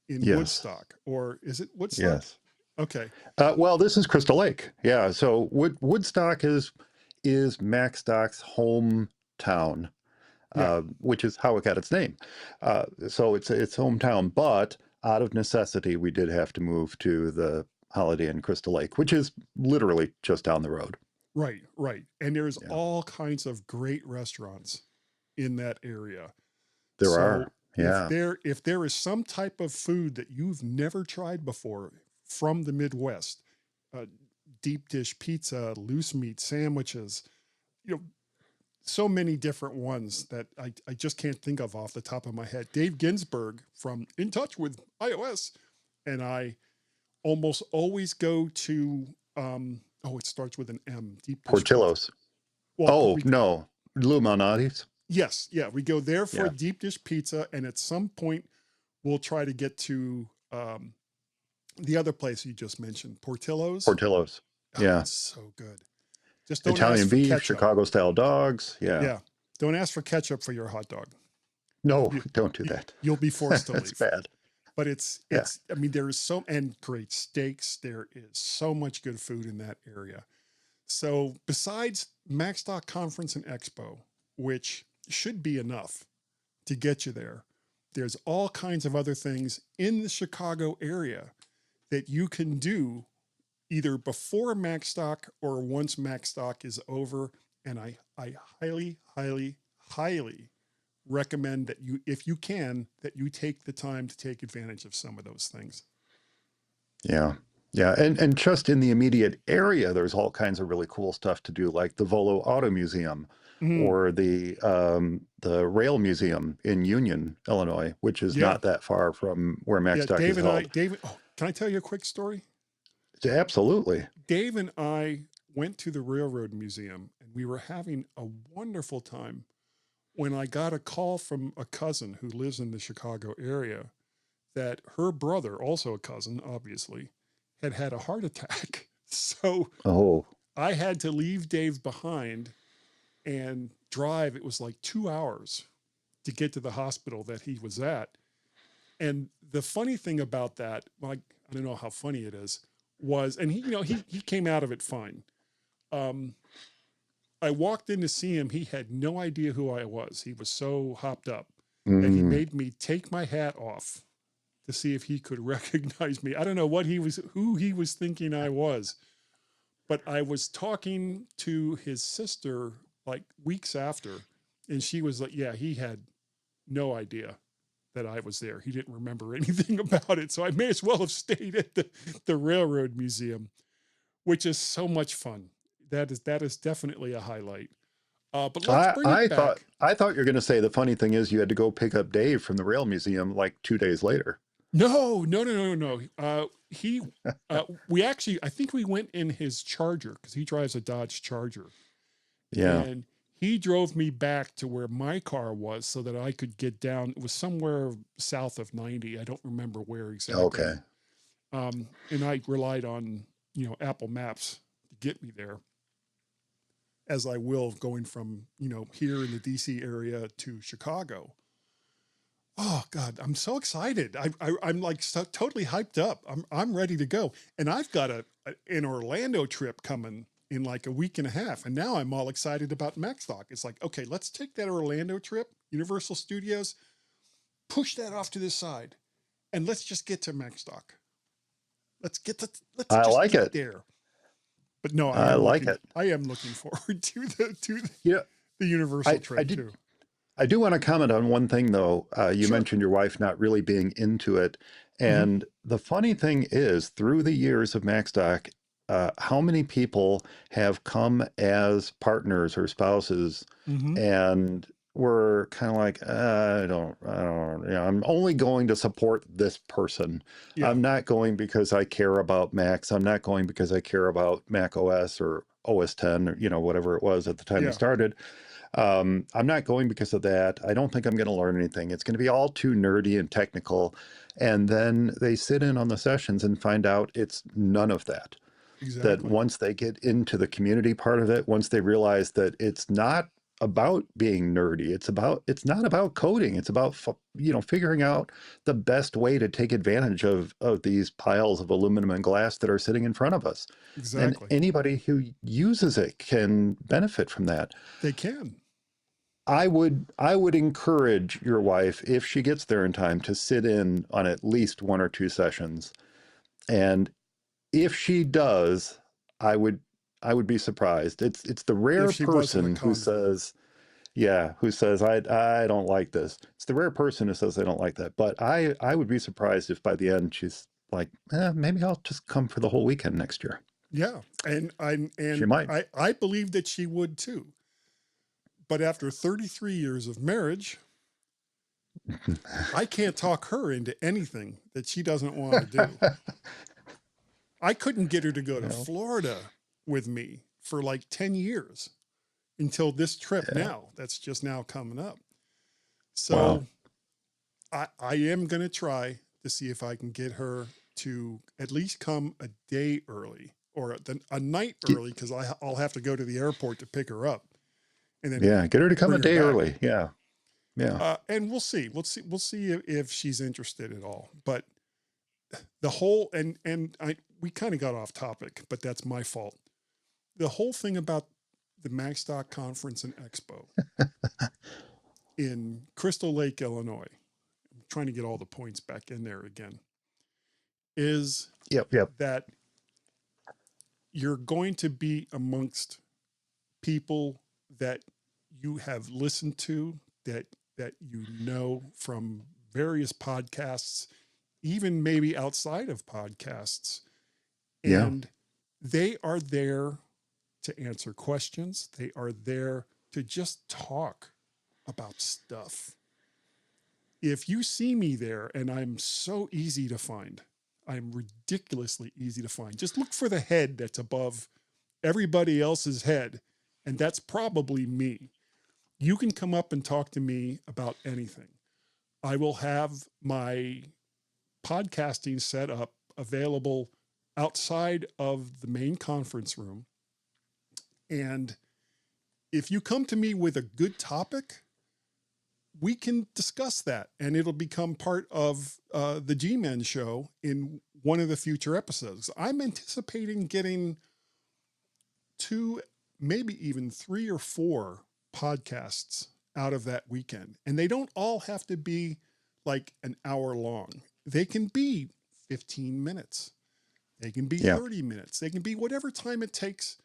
in Yes. Woodstock, or is it Woodstock? Yes. Okay. Well, this is Crystal Lake. Yeah. So Woodstock is Macstock's hometown, Yeah. which is how it got its name. So it's hometown, but out of necessity, we did have to move to Holiday Inn Crystal Lake, which is literally just down the road. Right, right. And there's Yeah, all kinds of great restaurants in that area. there So are. Yeah. if there is some type of food that you've never tried before from the Midwest, uh, deep dish pizza, loose meat sandwiches, you know, so many different ones that I just can't think of off the top of my head. Dave Ginsburg from In Touch with iOS and I almost always go to, it starts with an M, deep dish pizza. Portillo's. Well, Oh, no. Lou Malnati's. yes, yeah, we go there for Yeah. a deep dish pizza, and at some point we'll try to get to the other place you just mentioned, Portillo's. Portillo's. Oh, Yeah. it's so good. Just don't ask Italian for beef, ketchup. Chicago style dogs. Yeah. Yeah, don't ask for ketchup for your hot dog. No, You, don't do that. you'll be forced to That's leave. bad. But Yeah. I mean, there is and great steaks. There is so much good food in that area. So besides Macstock Conference and Expo, which should be enough to get you there, there's all kinds of other things in the Chicago area that you can do either before Macstock or once Macstock is over. And I highly, highly, highly recommend that you, if you can, that you take the time to take advantage of some of those things. Yeah. Yeah. And just in the immediate area, there's all kinds of really cool stuff to do, like the Volo Auto Museum Mm, or the Rail Museum in Union, Illinois, which is yeah. not that far from where Yeah. Macstock is held. Can I tell you a quick story? Absolutely. Dave and I went to the Railroad Museum and we were having a wonderful time when I got a call from a cousin who lives in the Chicago area that her brother, also a cousin, obviously, had had a heart attack. So Oh, I had to leave Dave behind and drive. It was like 2 hours to get to the hospital that he was at. And the funny thing about that, like, I don't know how funny it is, was, and he came out of it fine. I walked in to see him. He had no idea who I was. He was so hopped up that he mm, made me take my hat off to see if he could recognize me. I don't know who he was thinking I was, but I was talking to his sister like weeks after, and she was like, yeah, he had no idea that I was there. He didn't remember anything about it. So I may as well have stayed at the Railroad Museum, which is so much fun. That is definitely a highlight. But let's I bring it I thought back. I thought you were going to say the funny thing is you had to go pick up Dave from the Rail Museum like 2 days later. No, no, no, no, no. We actually, I think we went in his Charger because he drives a Dodge Charger, Yeah. and he drove me back to where my car was so that I could get down. It was somewhere south of 90. I don't remember where exactly. Okay. And I relied on, Apple Maps to get me there, as I will going from, here in the DC area to Chicago. Oh God, I'm so excited. I'm like so totally hyped up. I'm ready to go. And I've got an Orlando trip coming in like a week and a half. And now I'm all excited about Macstock. It's like, okay, let's take that Orlando trip, Universal Studios, push that off to the side, and let's just get to Macstock. Let's I just like get it. there. But no, I like it. I am looking forward to Yeah. the Universal I trip did too. I do want to comment on one thing though. You Sure. mentioned your wife not really being into it. Hmm. And the funny thing is, through the years of Macstock, how many people have come as partners or spouses Hmm. and were kind of like, I'm only going to support this person. Yeah. I'm not going because I care about Macs. I'm not going because I care about Mac OS or OS 10 or, whatever it was at the time they Yeah. started. I'm not going because of that. I don't think I'm going to learn anything. It's going to be all too nerdy and technical. And then they sit in on the sessions and find out it's none of that. That Exactly. once they get into the community part of it, once they realize that it's not about being nerdy, it's not about coding. It's about, figuring out the best way to take advantage of these piles of aluminum and glass that are sitting in front of us. And Exactly. anybody who uses it can benefit from that. They can. I would encourage your wife, if she gets there in time, to sit in on at least one or two sessions. And if she does, I would I would be surprised. It's the If rare she wasn't a person who convert. says, yeah, who says I don't like this. It's the rare person who says they don't like that. But I would be surprised if by the end she's like, maybe I'll just come for the whole weekend next year. Yeah. And She might. I believe that she would too. But after 33 years of marriage, I can't talk her into anything that she doesn't want to do. I couldn't get her to go to Well, Florida with me for like 10 years until this trip yeah. now that's just now coming up. Wow. So I am going to try to see if I can get her to at least come a day early or a night Get- early because I'll have to go to the airport to pick her up and then Yeah, get her to come a bring her day back. early. Yeah. Yeah. And we'll see. We'll see if she's interested at all. But the whole we kind of got off topic, but that's my fault. The whole thing about the Macstock Conference and Expo in Crystal Lake, Illinois, I'm trying to get all the points back in there again, is Yep, yep. that you're going to be amongst people that you have listened to, that you know from various podcasts, even maybe outside of podcasts. Yeah. And they are there to answer questions. They are there to just talk about stuff. If you see me there, and I'm so easy to find, I'm ridiculously easy to find. Just look for the head that's above everybody else's head, and that's probably me. You can come up and talk to me about anything. I will have my podcasting set up available outside of the main conference room. And if you come to me with a good topic, we can discuss that and it'll become part of the GMen show in one of the future episodes. I'm anticipating getting 2, maybe even 3 or 4 podcasts out of that weekend. And they don't all have to be like an hour long. They can be 15 minutes. They can be Yeah. 30 minutes. They can be whatever time it takes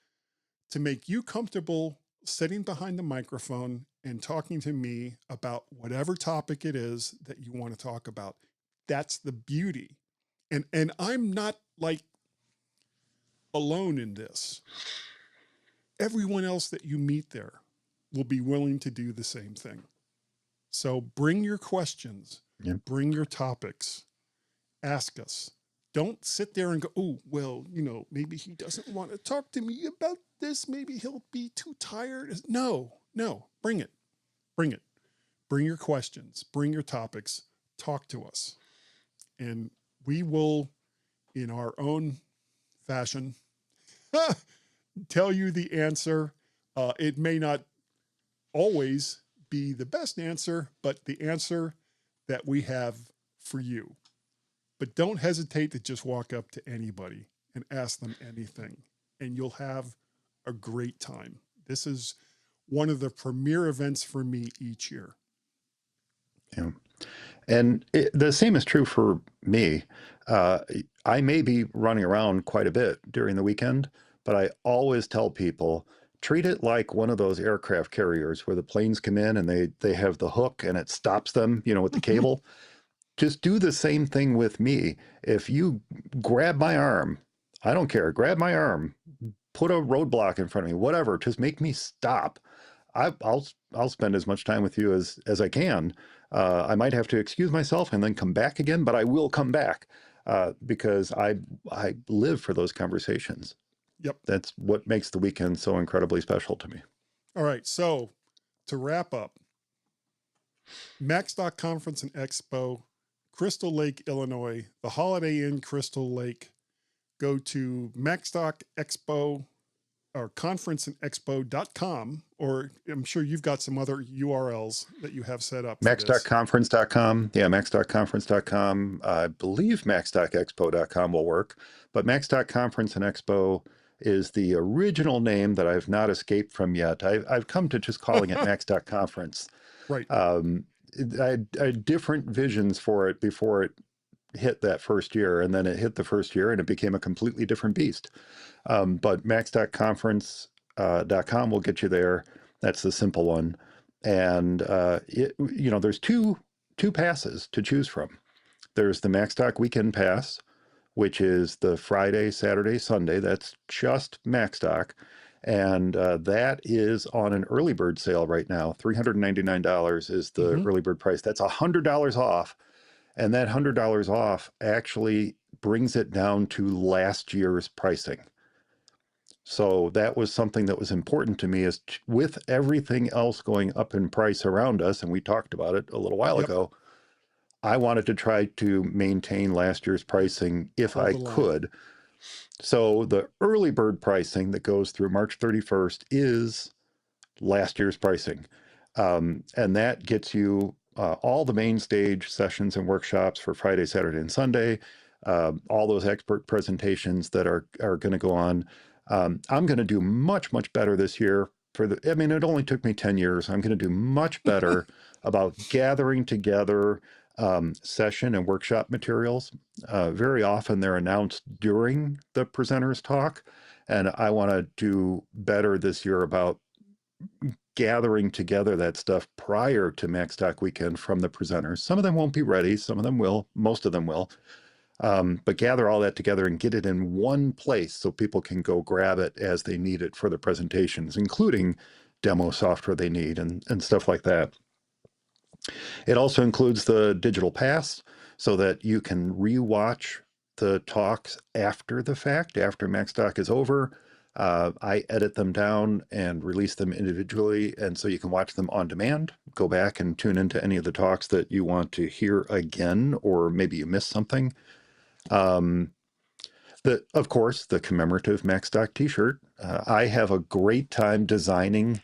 to make you comfortable sitting behind the microphone and talking to me about whatever topic it is that you want to talk about. That's the beauty. And I'm not like alone in this. Everyone else that you meet there will be willing to do the same thing. So bring your questions, Yep. bring your topics, ask us. Don't sit there and go, oh, well, maybe he doesn't want to talk to me about this. Maybe he'll be too tired. No, bring it. Bring it. Bring your questions, bring your topics, talk to us. And we will, in our own fashion, tell you the answer. It may not always be the best answer, but the answer that we have for you. But don't hesitate to just walk up to anybody and ask them anything, and you'll have a great time. This is one of the premier events for me each year. Yeah. And the same is true for me. Uh, I may be running around quite a bit during the weekend, but I always tell people treat it like one of those aircraft carriers where the planes come in and they have the hook and it stops them, with the cable. Just do the same thing with me. If you grab my arm, I don't care, grab my arm, put a roadblock in front of me, whatever, just make me stop. I'll spend as much time with you as I can. I might have to excuse myself and then come back again, but I will come back because I live for those conversations. Yep. That's what makes the weekend so incredibly special to me. All right. So to wrap up, Macstock Conference and Expo, Crystal Lake, Illinois, the Holiday Inn Crystal Lake. Go to Macstock Expo or conferenceandexpo.com, or I'm sure you've got some other URLs that you have set up for this. Max.conference.com. Yeah, max.conference.com. I believe max.expo.com will work, but Macstock Conference and Expo is the original name that I've not escaped from yet. I've come to just calling it Max.conference. Right. I had different visions for it before it hit that first year, and then it hit the first year and it became a completely different beast. But Macstock Conference .com will get you there. That's the simple one. And there's two passes to choose from. There's the Macstock Weekend Pass, which is the Friday, Saturday, Sunday. That's just Macstock. And that is on an early bird sale right now. $399 is the early bird price. That's $100 off. And that $100 off actually brings it down to last year's pricing. So that was something that was important to me, is with everything else going up in price around us, and we talked about it a little while ago, I wanted to try to maintain last year's pricing if I could. So the early bird pricing that goes through March 31st is last year's pricing. And that gets you all the main stage sessions and workshops for Friday, Saturday, and Sunday, all those expert presentations that are going to go on. I'm going to do much, much better this year. It only took me 10 years. I'm going to do much better about gathering together session and workshop materials. Very often they're announced during the presenter's talk, and I want to do better this year about gathering together that stuff prior to Macstock Weekend from the presenters. Some of them won't be ready, some of them will, most of them will. But gather all that together and get it in one place so people can go grab it as they need it for the presentations, including demo software they need and stuff like that. It also includes the digital pass so that you can rewatch the talks after the fact, after Macstock is over. I edit them down and release them individually, and so you can watch them on demand, go back and tune into any of the talks that you want to hear again, or maybe you missed something. Of course, the commemorative Macstock t-shirt. I have a great time designing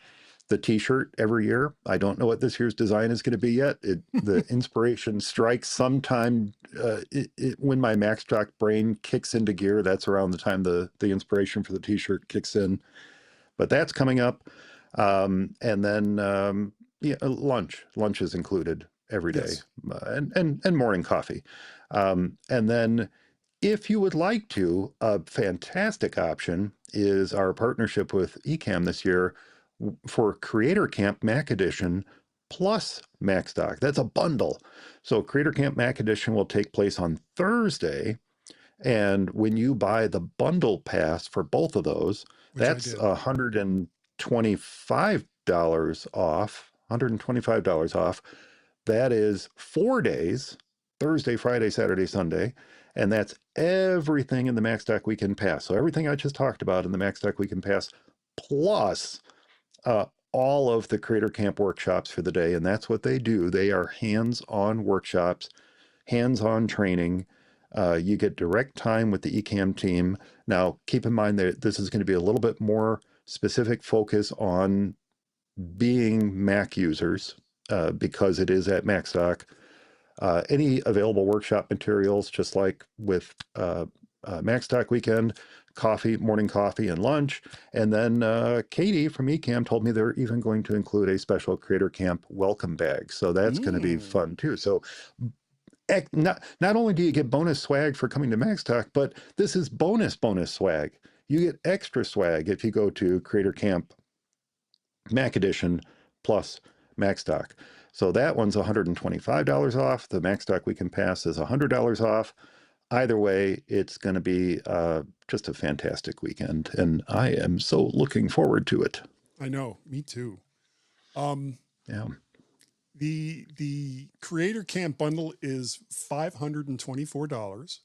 the t-shirt every year. I don't know what this year's design is going to be yet. The inspiration strikes sometime when my Macstock brain kicks into gear. That's around the time the inspiration for the t-shirt kicks in. But that's coming up. And then lunch. Lunch is included every day. Yes. And morning coffee. And then if you would like to, a fantastic option is our partnership with Ecamm this year for Creator Camp Mac Edition plus Macstock. That's a bundle. So Creator Camp Mac Edition will take place on Thursday. And when you buy the bundle pass for both of those, that's $125 off. $125 off. That is 4 days, Thursday, Friday, Saturday, Sunday. And that's everything in the Macstock Weekend Pass. So everything I just talked about in the Macstock Weekend Pass, plus all of the Creator Camp workshops for the day. And that's what they do. They are hands-on workshops, hands-on training. You get direct time with the Ecamm team. Now, keep in mind that this is going to be a little bit more specific focus on being Mac users because it is at Macstock. Any available workshop materials, just like with Macstock Weekend, coffee, morning coffee and lunch. And then Katie from Ecamm told me they're even going to include a special Creator Camp welcome bag. So that's going to be fun too. So not only do you get bonus swag for coming to Macstock, but this is bonus swag. You get extra swag if you go to Creator Camp Mac Edition plus Macstock. So that one's $125 off. The Macstock Weekend Pass is $100 off. Either way, it's going to be just a fantastic weekend, and I am so looking forward to it. I know, me too. Yeah. The Creator Camp bundle is $524.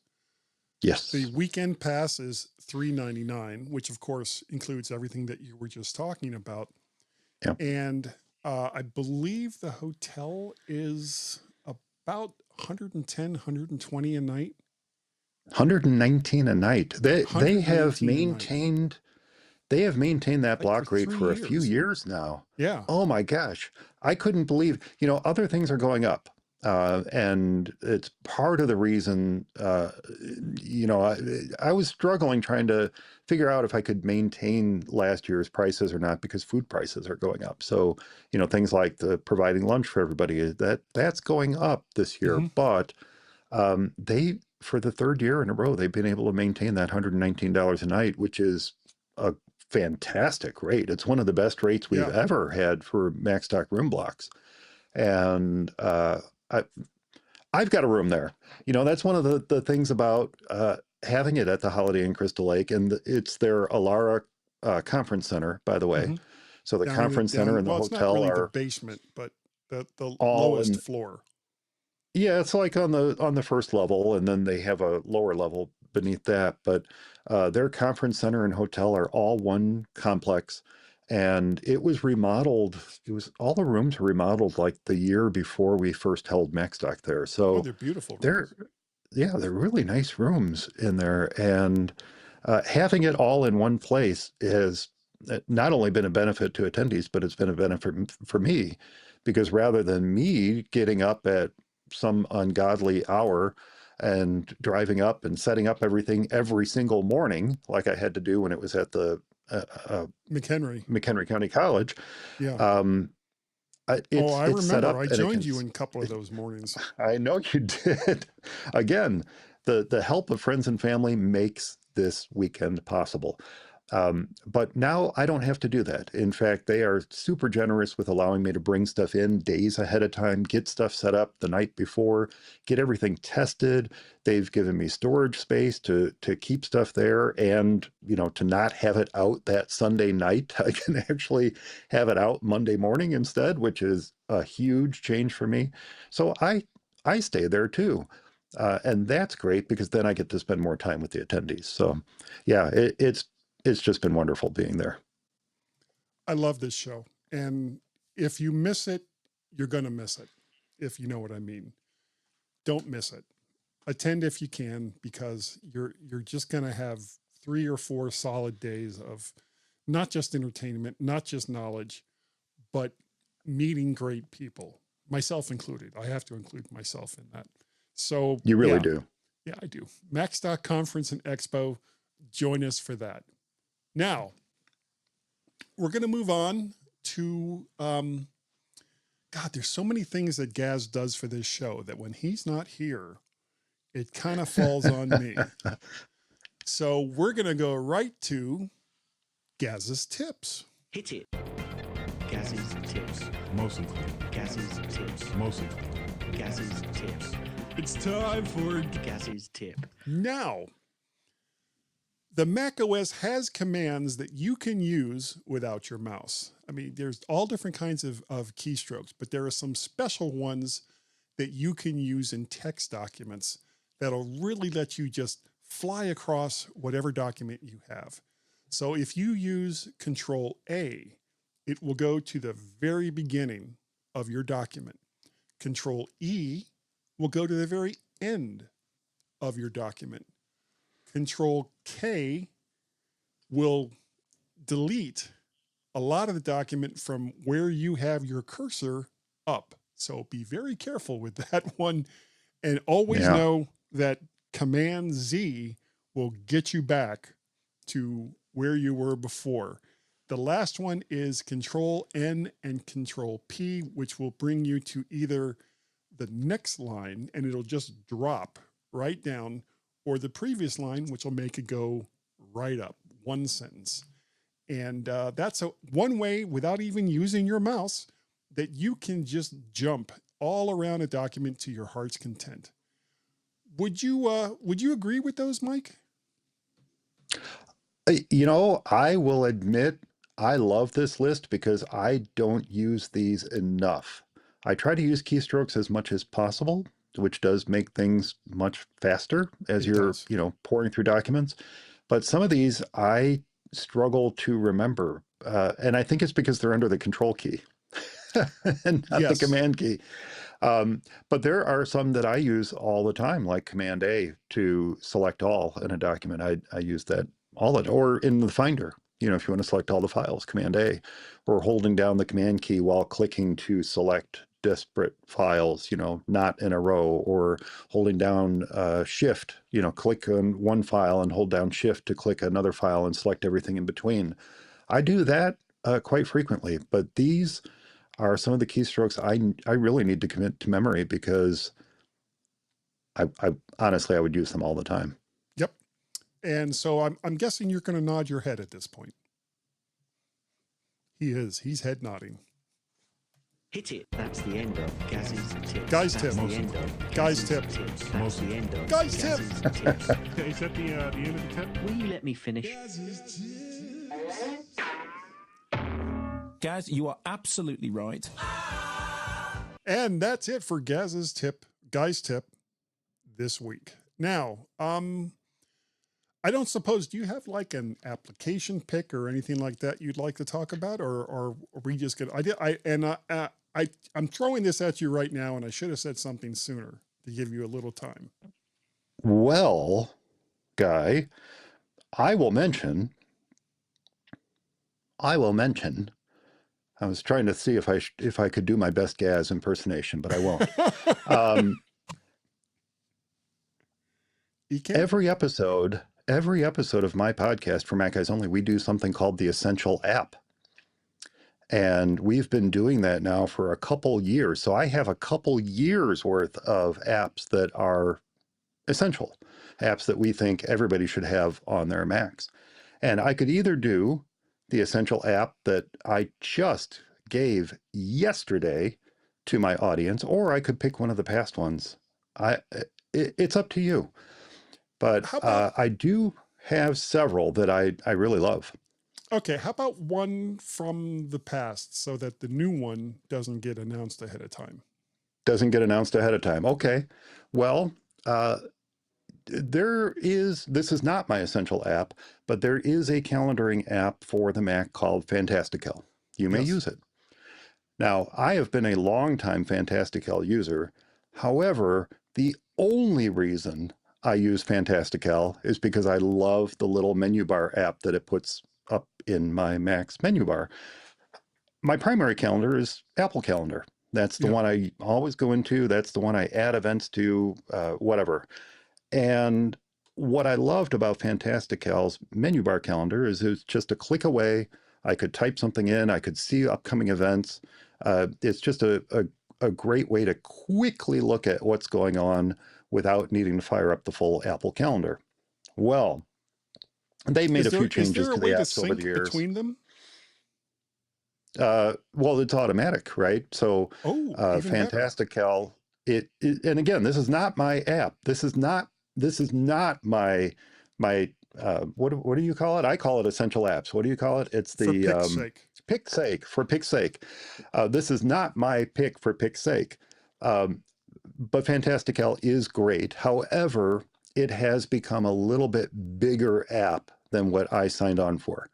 Yes. The weekend pass is $399, which of course includes everything that you were just talking about. Yeah. And I believe the hotel is about 110, 120 a night. 119 a night. They have maintained that block rate for a few years now. Yeah. Oh my gosh. I couldn't believe, other things are going up. And it's part of the reason, I was struggling trying to figure out if I could maintain last year's prices or not, because food prices are going up. So, things like the providing lunch for everybody, that's going up this year. But They, for the third year in a row, they've been able to maintain that $119 a night, which is a fantastic rate. It's one of the best rates we've Yeah. ever had for Macstock room blocks. And I, I've got a room there. That's one of the things about having it at the Holiday Inn Crystal Lake, and it's their Alara Conference Center, by the way. Hmm. So the Down in the conference center and the well, it's not hotel really the are basement, but the all lowest in. floor. Yeah, it's like on the first level, and then they have a lower level beneath that. But their conference center and hotel are all one complex, and it was remodeled. It was all the rooms were remodeled like the year before we first held Macstock there. Oh, So they're beautiful they're rooms. yeah, they're really nice rooms in there, and having it all in one place has not only been a benefit to attendees, but it's been a benefit for me because rather than me getting up at some ungodly hour and driving up and setting up everything every single morning, like I had to do when it was at the McHenry. McHenry County College, Yeah. um, Oh, it's I it's set remember. up I and it joined can. you in a couple of those mornings. I know you did. Again, the help of friends and family makes this weekend possible. But now I don't have to do that. In fact, they are super generous with allowing me to bring stuff in days ahead of time, get stuff set up the night before, get everything tested. They've given me storage space to keep stuff there and, to not have it out that Sunday night. I can actually have it out Monday morning instead, which is a huge change for me. So I stay there too. And that's great because then I get to spend more time with the attendees. So yeah, it's just been wonderful being there. I love this show. And if you miss it, you're going to miss it, if you know what I mean. Don't miss it. Attend if you can, because you're just going to have 3 or 4 solid days of not just entertainment, not just knowledge, but meeting great people, myself included. I have to include myself in that. So You really yeah, do. yeah, I do. Macstock Conference and Expo. Join us for that. Now, we're going to move on to, God, there's so many things that Gaz does for this show that when he's not here, it kind of falls on me. So we're going to go right to Gaz's tips. Hit it. Gaz's tips. Mostly. Gaz's tips. Mostly. Gaz's tips. It's time for Gaz's tip. now. The Mac OS has commands that you can use without your mouse. I mean, there's all different kinds of keystrokes, but there are some special ones that you can use in text documents that'll really let you just fly across whatever document you have. So if you use Control A, it will go to the very beginning of your document. Control E will go to the very end of your document. Control K will delete a lot of the document from where you have your cursor up. So be very careful with that one, and always Yeah. know that Command Z will get you back to where you were before. The last one is Control N and Control P, which will bring you to either the next line and it'll just drop right down, or the previous line, which will make it go right up, one sentence. And that's one way, without even using your mouse, that you can just jump all around a document to your heart's content. Would you agree with those, Mike? I will admit I love this list because I don't use these enough. I try to use keystrokes as much as possible, which does make things much faster as It you're, does. pouring through documents. But some of these I struggle to remember. And I think it's because they're under the control key and not the Yes. command key. But there are some that I use all the time, like Command A to select all in a document. I use that or in the Finder. If you want to select all the files, Command A, or holding down the Command key while clicking to select disparate files, not in a row, or holding down Shift, click on one file and hold down Shift to click another file and select everything in between. I do that quite frequently, but these are some of the keystrokes I really need to commit to memory because I honestly, I would use them all the time. Yep. And so I'm guessing you're going to nod your head at this point. He is. He's head nodding. Hit it. That's the end of Gaz's tips. Guys That's tip. the end of Guys Gaz's tip. tips. That's the end of Guys tip. Gaz's tips. Is that the end of the tip? Will you let me finish? Gaz, you are absolutely right. And that's it for Gaz's tip, Guy's tip this week. Now, I don't suppose, do you have like an application pick or anything like that you'd like to talk about, or are we just gonna? I'm throwing this at you right now, and I should have said something sooner to give you a little time. Well, Guy, I will mention. I was trying to see if I could do my best Gaz impersonation, but I won't. You can. Every episode of my podcast for Mac Guys Only, we do something called the Essential App. And we've been doing that now for a couple years. So I have a couple years worth of apps that are essential, apps that we think everybody should have on their Macs. And I could either do the Essential app that I just gave yesterday to my audience, or I could pick one of the past ones. It's up to you. But I do have several that I really love. Okay, how about one from the past so that the new one doesn't get announced ahead of time? Doesn't get announced ahead of time. Okay. Well, this is not my Essential app, but there is a calendaring app for the Mac called Fantastical. You may use it. Now, I have been a longtime Fantastical user. However, the only reason I use Fantastical is because I love the little menu bar app that it puts up in my Mac's menu bar. My primary calendar is Apple Calendar. That's the one I always go into. That's the one I add events to, whatever. And what I loved about Fantastical's menu bar calendar is it's just a click away. I could type something in. I could see upcoming events. It's just a great way to quickly look at what's going on without needing to fire up the full Apple Calendar. Well, they made a few changes to the apps over the years. Between them? Well, it's automatic, right? So Fantastical, and again, this is not my app. This is not my what do you call it? I call it Essential Apps. What do you call it? It's the pick's sake, for pick's sake. This is not my pick for pick's sake. But Fantastical is great. However, it has become a little bit bigger app than what I signed on for.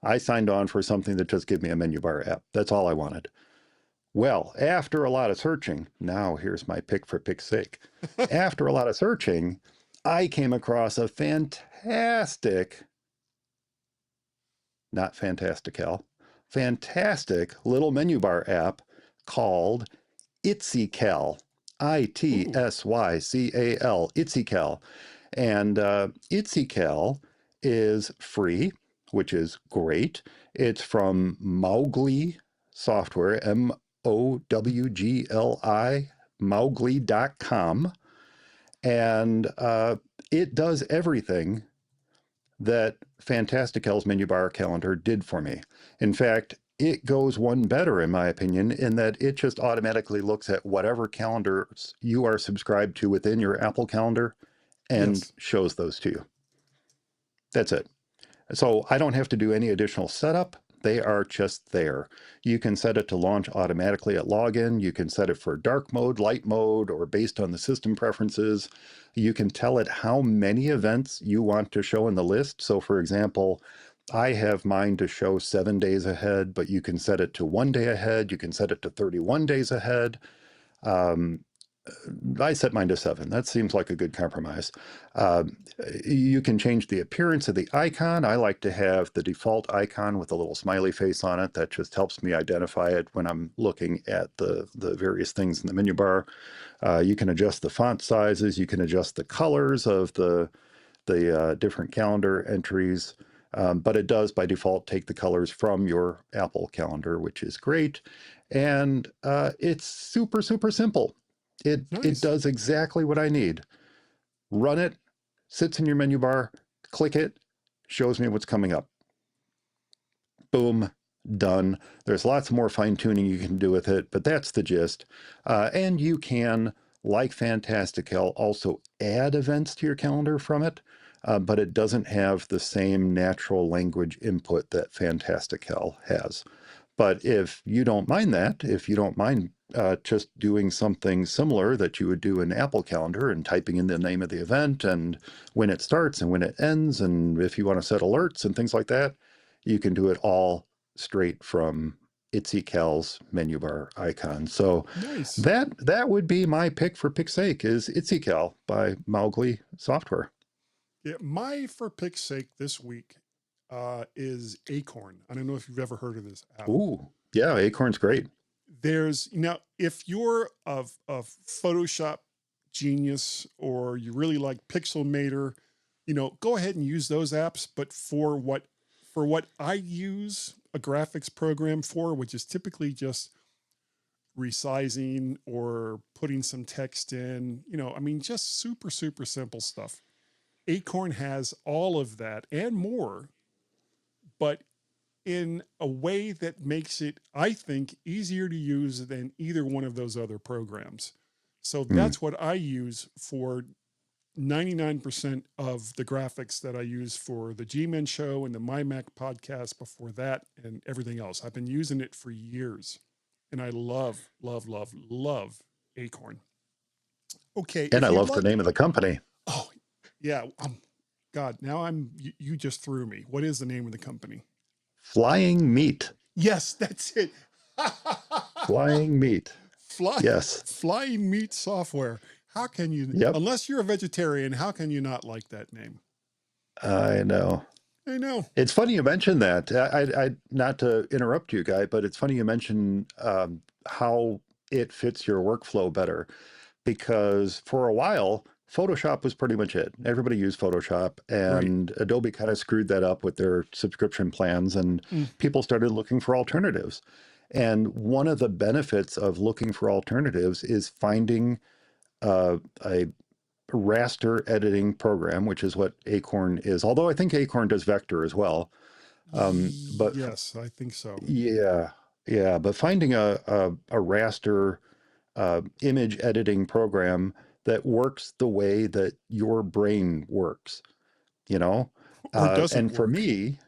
I signed on for something that just gave me a menu bar app. That's all I wanted. Well, after a lot of searching, now here's my pick for pick's sake. After a lot of searching, I came across a fantastic little menu bar app called itsycal. itsycal, itsycal. And itsycal is free, which is great. It's from Mowgli Software, Mowgli, Mowgli.com. And it does everything that Fantastical's menu bar calendar did for me. In fact, it goes one better, in my opinion, in that it just automatically looks at whatever calendars you are subscribed to within your Apple Calendar and shows those to you. That's it. So I don't have to do any additional setup. They are just there. You can set it to launch automatically at login. You can set it for dark mode, light mode, or based on the system preferences. You can tell it how many events you want to show in the list. So for example, I have mine to show 7 days ahead, but you can set it to 1 day ahead. You can set it to 31 days ahead. I set mine to 7. That seems like a good compromise. You can change the appearance of the icon. I like to have the default icon with a little smiley face on it. That just helps me identify it when I'm looking at the various things in the menu bar. You can adjust the font sizes. You can adjust the colors of the different calendar entries. But it does by default take the colors from your Apple Calendar, which is great. And it's super, super simple. It does exactly what I need. run it, sits in your menu bar, click it, shows me what's coming up. Boom, done. There's lots more fine tuning you can do with it, but that's the gist. And you can, like Fantastical, also add events to your calendar from it, but it doesn't have the same natural language input that Fantastical has. But if you don't mind that, if you don't mind just doing something similar that you would do in Apple Calendar and typing in the name of the event and when it starts and when it ends, and if you want to set alerts and things like that, you can do it all straight from itsycal's menu bar icon. So Nice. that would be my pick for pick's sake is itsycal by Mowgli Software. Yeah, my for pick's sake this week is Acorn. I don't know if you've ever heard of this app. Ooh, yeah, Acorn's great. There's, if you're a Photoshop genius or you really like Pixelmator, go ahead and use those apps. But for what I use a graphics program for, which is typically just resizing or putting some text in, just super, super simple stuff. Acorn has all of that and more, but in a way that makes it, I think, easier to use than either one of those other programs. So that's what I use for 99% of the graphics that I use for the GMen show and the My Mac podcast before that and everything else. I've been using it for years and I love, love, love, love Acorn. Okay. And If I you'd love the like, name of the company. oh yeah. God, now you just threw me. What is the name of the company? Flying Meat. Yes, that's it. Flying Meat. Yes. Flying Meat Software. How can you, Yep. unless you're a vegetarian, how can you not like that name? I know. I know. It's funny you mentioned that. I not to interrupt you, Guy, but it's funny you mentioned how it fits your workflow better because for a while, Photoshop was pretty much it. Everybody used Photoshop, Right. and Adobe kind of screwed that up with their subscription plans, and people started looking for alternatives. And one of the benefits of looking for alternatives is finding a raster editing program, which is what Acorn is. Although I think Acorn does vector as well. But Yes, I think so. yeah, yeah. But finding a raster image editing program that works the way that your brain works, you know? Or doesn't And for work. me,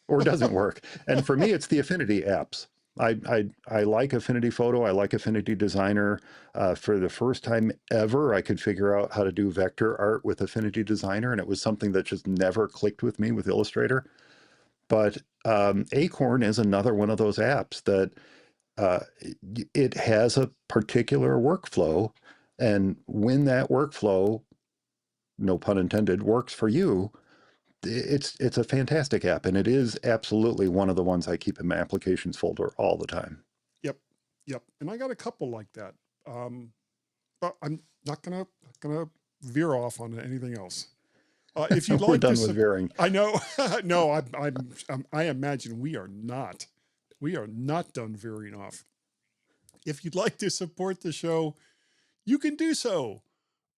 or doesn't work. And for me, it's the Affinity apps. I like Affinity Photo. I like Affinity Designer. For the first time ever, I could figure out how to do vector art with Affinity Designer, and it was something that just never clicked with me with Illustrator. But Acorn is another one of those apps that uh, it has a particular workflow, and when that workflow, no pun intended, works for you, it's a fantastic app, and it is absolutely one of the ones I keep in my applications folder all the time. Yep. Yep. And I got a couple like that. But I'm not gonna veer off on anything else. If you'd We're like to, done with veering. I know, no, I imagine we are not done veering off. If you'd like to support the show, you can do so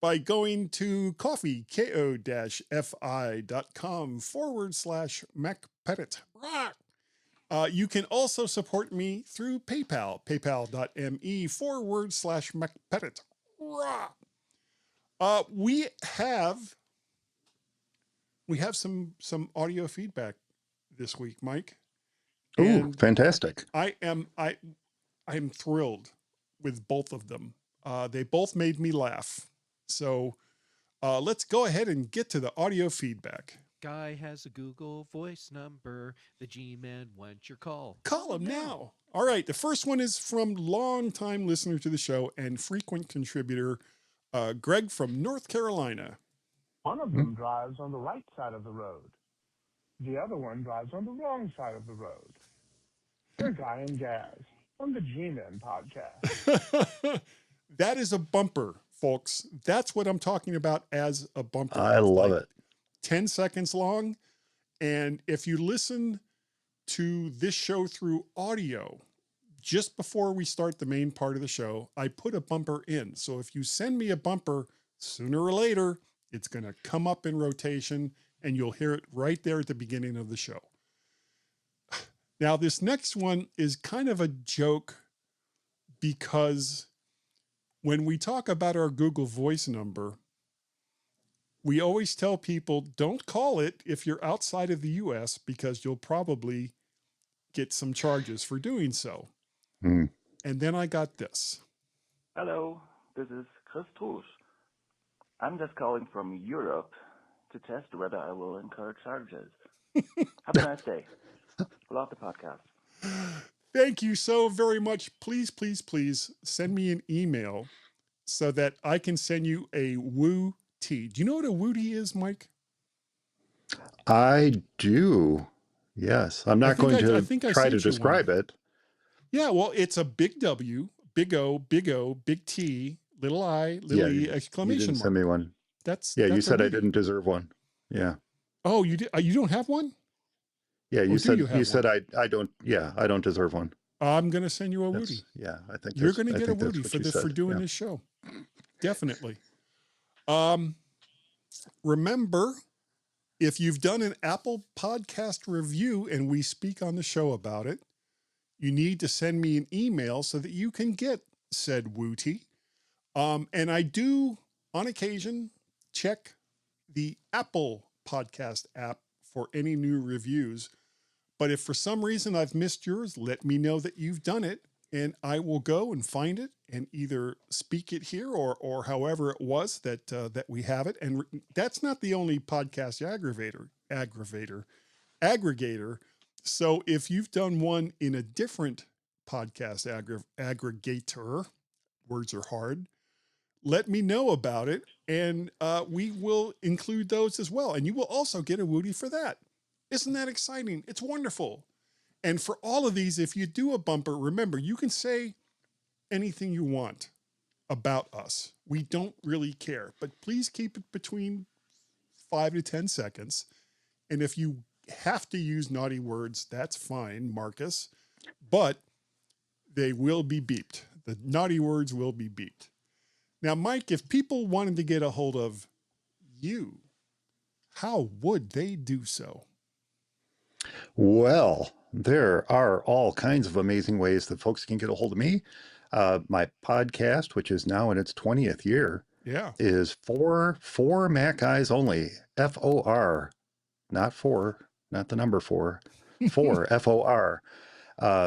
by going to ko-fi.com/MacParrot. You can also support me through PayPal, paypal.me/MacParrot. We have some audio feedback this week, Mike. Ooh, And fantastic. I am thrilled with both of them. They both made me laugh. So let's go ahead and get to the audio feedback. Guy has a Google voice number. The G-Men want your call. Call him now. All right. The first one is from longtime listener to the show and frequent contributor, Greg from North Carolina. One of them drives on the right side of the road. The other one drives on the wrong side of the road. They're Guy and Gaz on the GMen podcast. That is a bumper, folks. That's what I'm talking about as a bumper. I love it. 10 seconds long. And if you listen to this show through audio, just before we start the main part of the show, I put a bumper in. So if you send me a bumper sooner or later, It's going to come up in rotation, and you'll hear it right there at the beginning of the show. Now, this next one is kind of a joke because when we talk about our Google Voice number, we always tell people don't call it if you're outside of the US because you'll probably get some charges for doing so. Hmm. And then I got this. Hello, this is Chris Trusch. I'm just calling from Europe to test whether I will incur charges. Have a nice day. Love the podcast. Thank you so very much. Please, please, please send me an email so that I can send you a Woo tea. Do you know what a Woo tea is, Mike? I do. Yes. I'm not going I to think I try to sent you one. describe it. Yeah, well, it's a big W, big O, big T, little I, little E, You exclamation didn't mark. send me one. That's Yeah, you that's a said I Woo tea. didn't deserve one. Yeah. Oh, you did? You don't have one? Yeah, Or you do said you have said I don't. Yeah, I don't deserve one. I'm going to send you a Woo That's, tea. yeah, I think You're that's- going to I get a think that's Woody what for you the for said. doing Yeah. this show. Definitely. Remember, if you've done an Apple podcast review and we speak on the show about it, you need to send me an email so that you can get said Wooty. And I do, on occasion, check the Apple podcast app for any new reviews. But if for some reason I've missed yours, let me know that you've done it, and I will go and find it and either speak it here or however it was that that we have it. And that's not the only podcast aggregator. So if you've done one in a different podcast aggregator, words are hard, let me know about it, and we will include those as well. And you will also get a Woody for that. Isn't that exciting? It's wonderful. And for all of these, if you do a bumper, remember, you can say anything you want about us. We don't really care, but please keep it between 5 to 10 seconds. And if you have to use naughty words, that's fine, Marcus, but they will be beeped. The naughty words will be beeped. Now, Mike, if people wanted to get a hold of you, how would they do so? Well, there are all kinds of amazing ways that folks can get a hold of me. My podcast, which is now in its 20th year, Yeah. is for Mac Eyes Only. FOR, not four, not the number four, for FOR.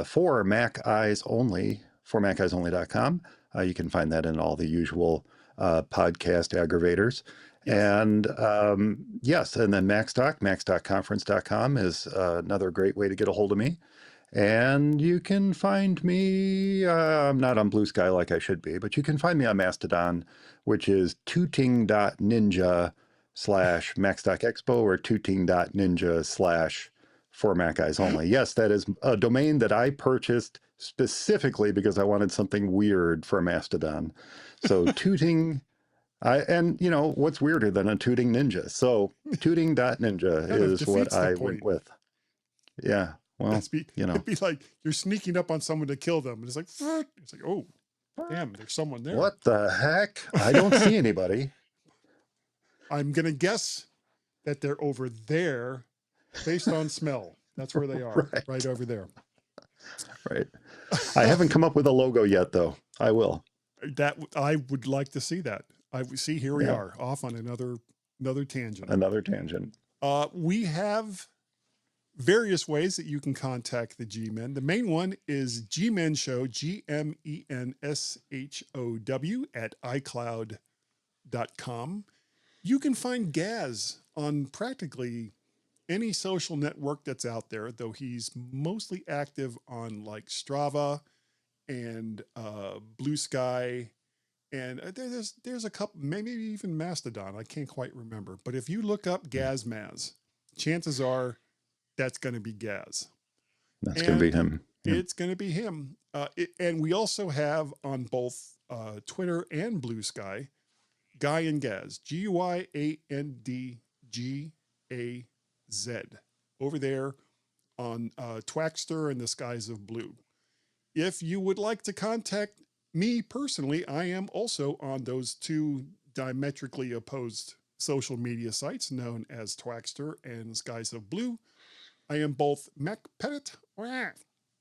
For Mac Eyes Only, for maceyesonly.com. You can find that in all the usual podcast aggravators. Yes. And yes, and then MacstockConference.com is another great way to get a hold of me. And you can find me, I'm not on BlueSky like I should be, but you can find me on Mastadon, which is tooting.ninja/Macstock Expo or tooting.ninja/ for Mac Eyes Only. Yes, that is a domain that I purchased specifically because I wanted something weird for Mastodon. So tooting, and you know, what's weirder than a tooting ninja? So tooting.ninja Kind of is what defeats the I point. went with. Yeah, well, you know. It'd be like you're sneaking up on someone to kill them. And it's like, oh, damn, there's someone there. What the heck? I don't see anybody. I'm going to guess that they're over there based on smell. That's where they are, right over there. Right. I haven't come up with a logo yet, though. I will. That I would like to see that. I see here we Yeah. are off on another tangent. Another tangent. We have various ways that you can contact the G-Men. The main one is gmenshow, GMenshow at iCloud.com. You can find Gaz on practically any social network that's out there, though he's mostly active on like Strava and BlueSky, and there's a couple, maybe even Mastadon. I can't quite remember. But if you look up GazMaz, chances are that's going to be Gaz. That's going to be him. Yeah. It's going to be him. And we also have on both Twitter and BlueSky, Guy and Gaz, GYANDGAZ, over there on Twaxter and the Skies of Blue. If you would like to contact me personally, I am also on those two diametrically opposed social media sites known as Twagster and Skies of Blue. I am both MacParrot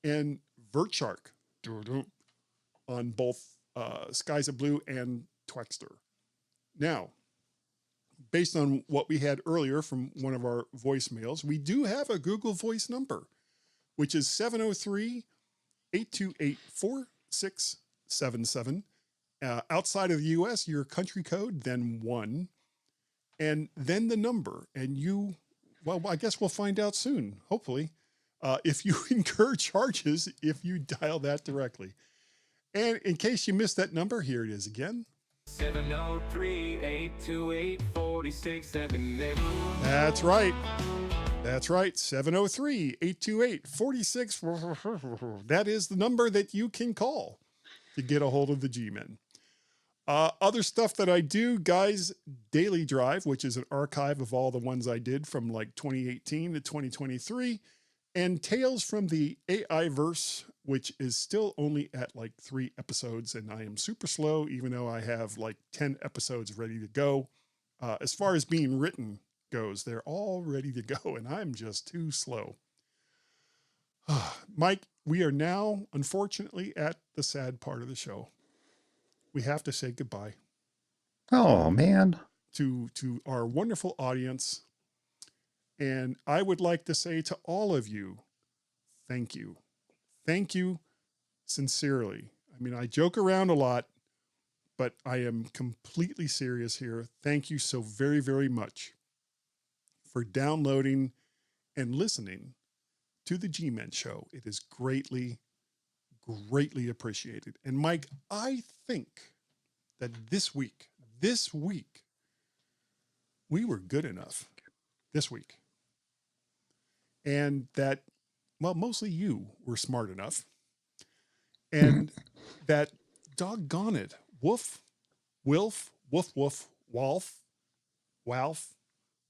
and Vertshark on both Skies of Blue and Twagster. Now, based on what we had earlier from one of our voicemails, we do have a Google Voice number, which is 703-828-4677. Outside of the US, your country code, then 1, and then the number. And you, well, I guess we'll find out soon, hopefully, if you incur charges if you dial that directly. And in case you missed that number, here it is again. 703-828-4678. That's right. That's right. 703-828-46. That is the number that you can call to get a hold of the G-Men. Other stuff that I do, guys, Daily Drive, which is an archive of all the ones I did from like 2018 to 2023, and Tales from the AI Verse, which is still only at like 3 episodes, and I am super slow, even though I have like 10 episodes ready to go. As far as being written goes, they're all ready to go, and I'm just too slow. Mike, we are now, unfortunately, at the sad part of the show. We have to say goodbye. Oh, man. To our wonderful audience. And I would like to say to all of you, thank you. Thank you sincerely. I mean, I joke around a lot, but I am completely serious here. Thank you so very, very much for downloading and listening to the G-Men show. It is greatly, greatly appreciated. And Mike, I think that this week, we were good enough this week. And that, well, mostly you were smart enough. And that, doggone it, woof, wilf, woof, woof, walf, walf,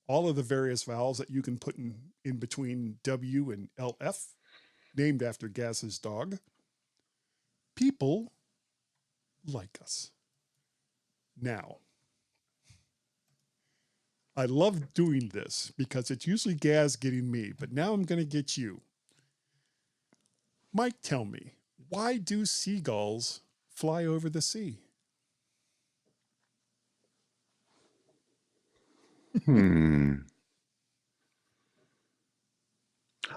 all of the various vowels that you can put in between W and LF, named after Gaz's dog. People like us. Now, I love doing this because it's usually Gaz getting me, but now I'm going to get you. Mike, tell me, why do seagulls fly over the sea?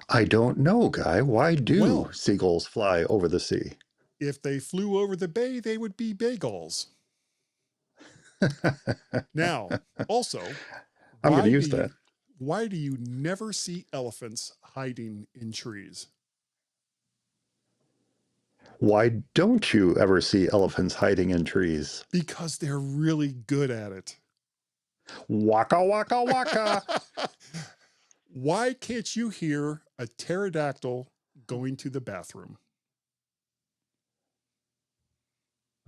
I don't know, Guy. Why do seagulls fly over the sea? If they flew over the bay, they would be baygulls. Now, also, I'm going to use that. Why do you never see elephants hiding in trees? Why don't you ever see elephants hiding in trees? Because they're really good at it. Waka, waka, waka. Why can't you hear a pterodactyl going to the bathroom?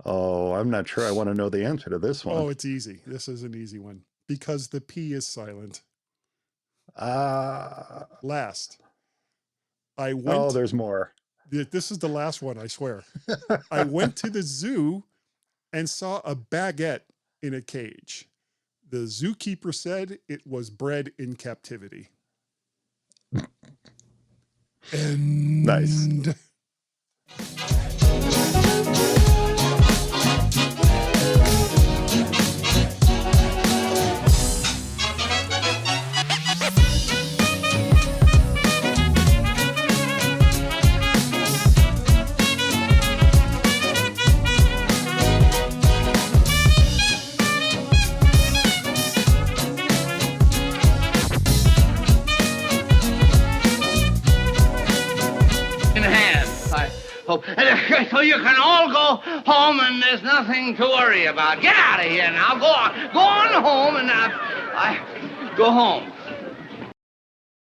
Oh, I'm not sure I want to know the answer to this one. Oh, it's easy. This is an easy one. Because the P is silent. Last. Oh, there's more. This is the last one, I swear. I went to the zoo and saw a baguette in a cage. The zookeeper said it was bred in captivity. And nice. So you can all go home and there's nothing to worry about. Get out of here now. Go on home and go home.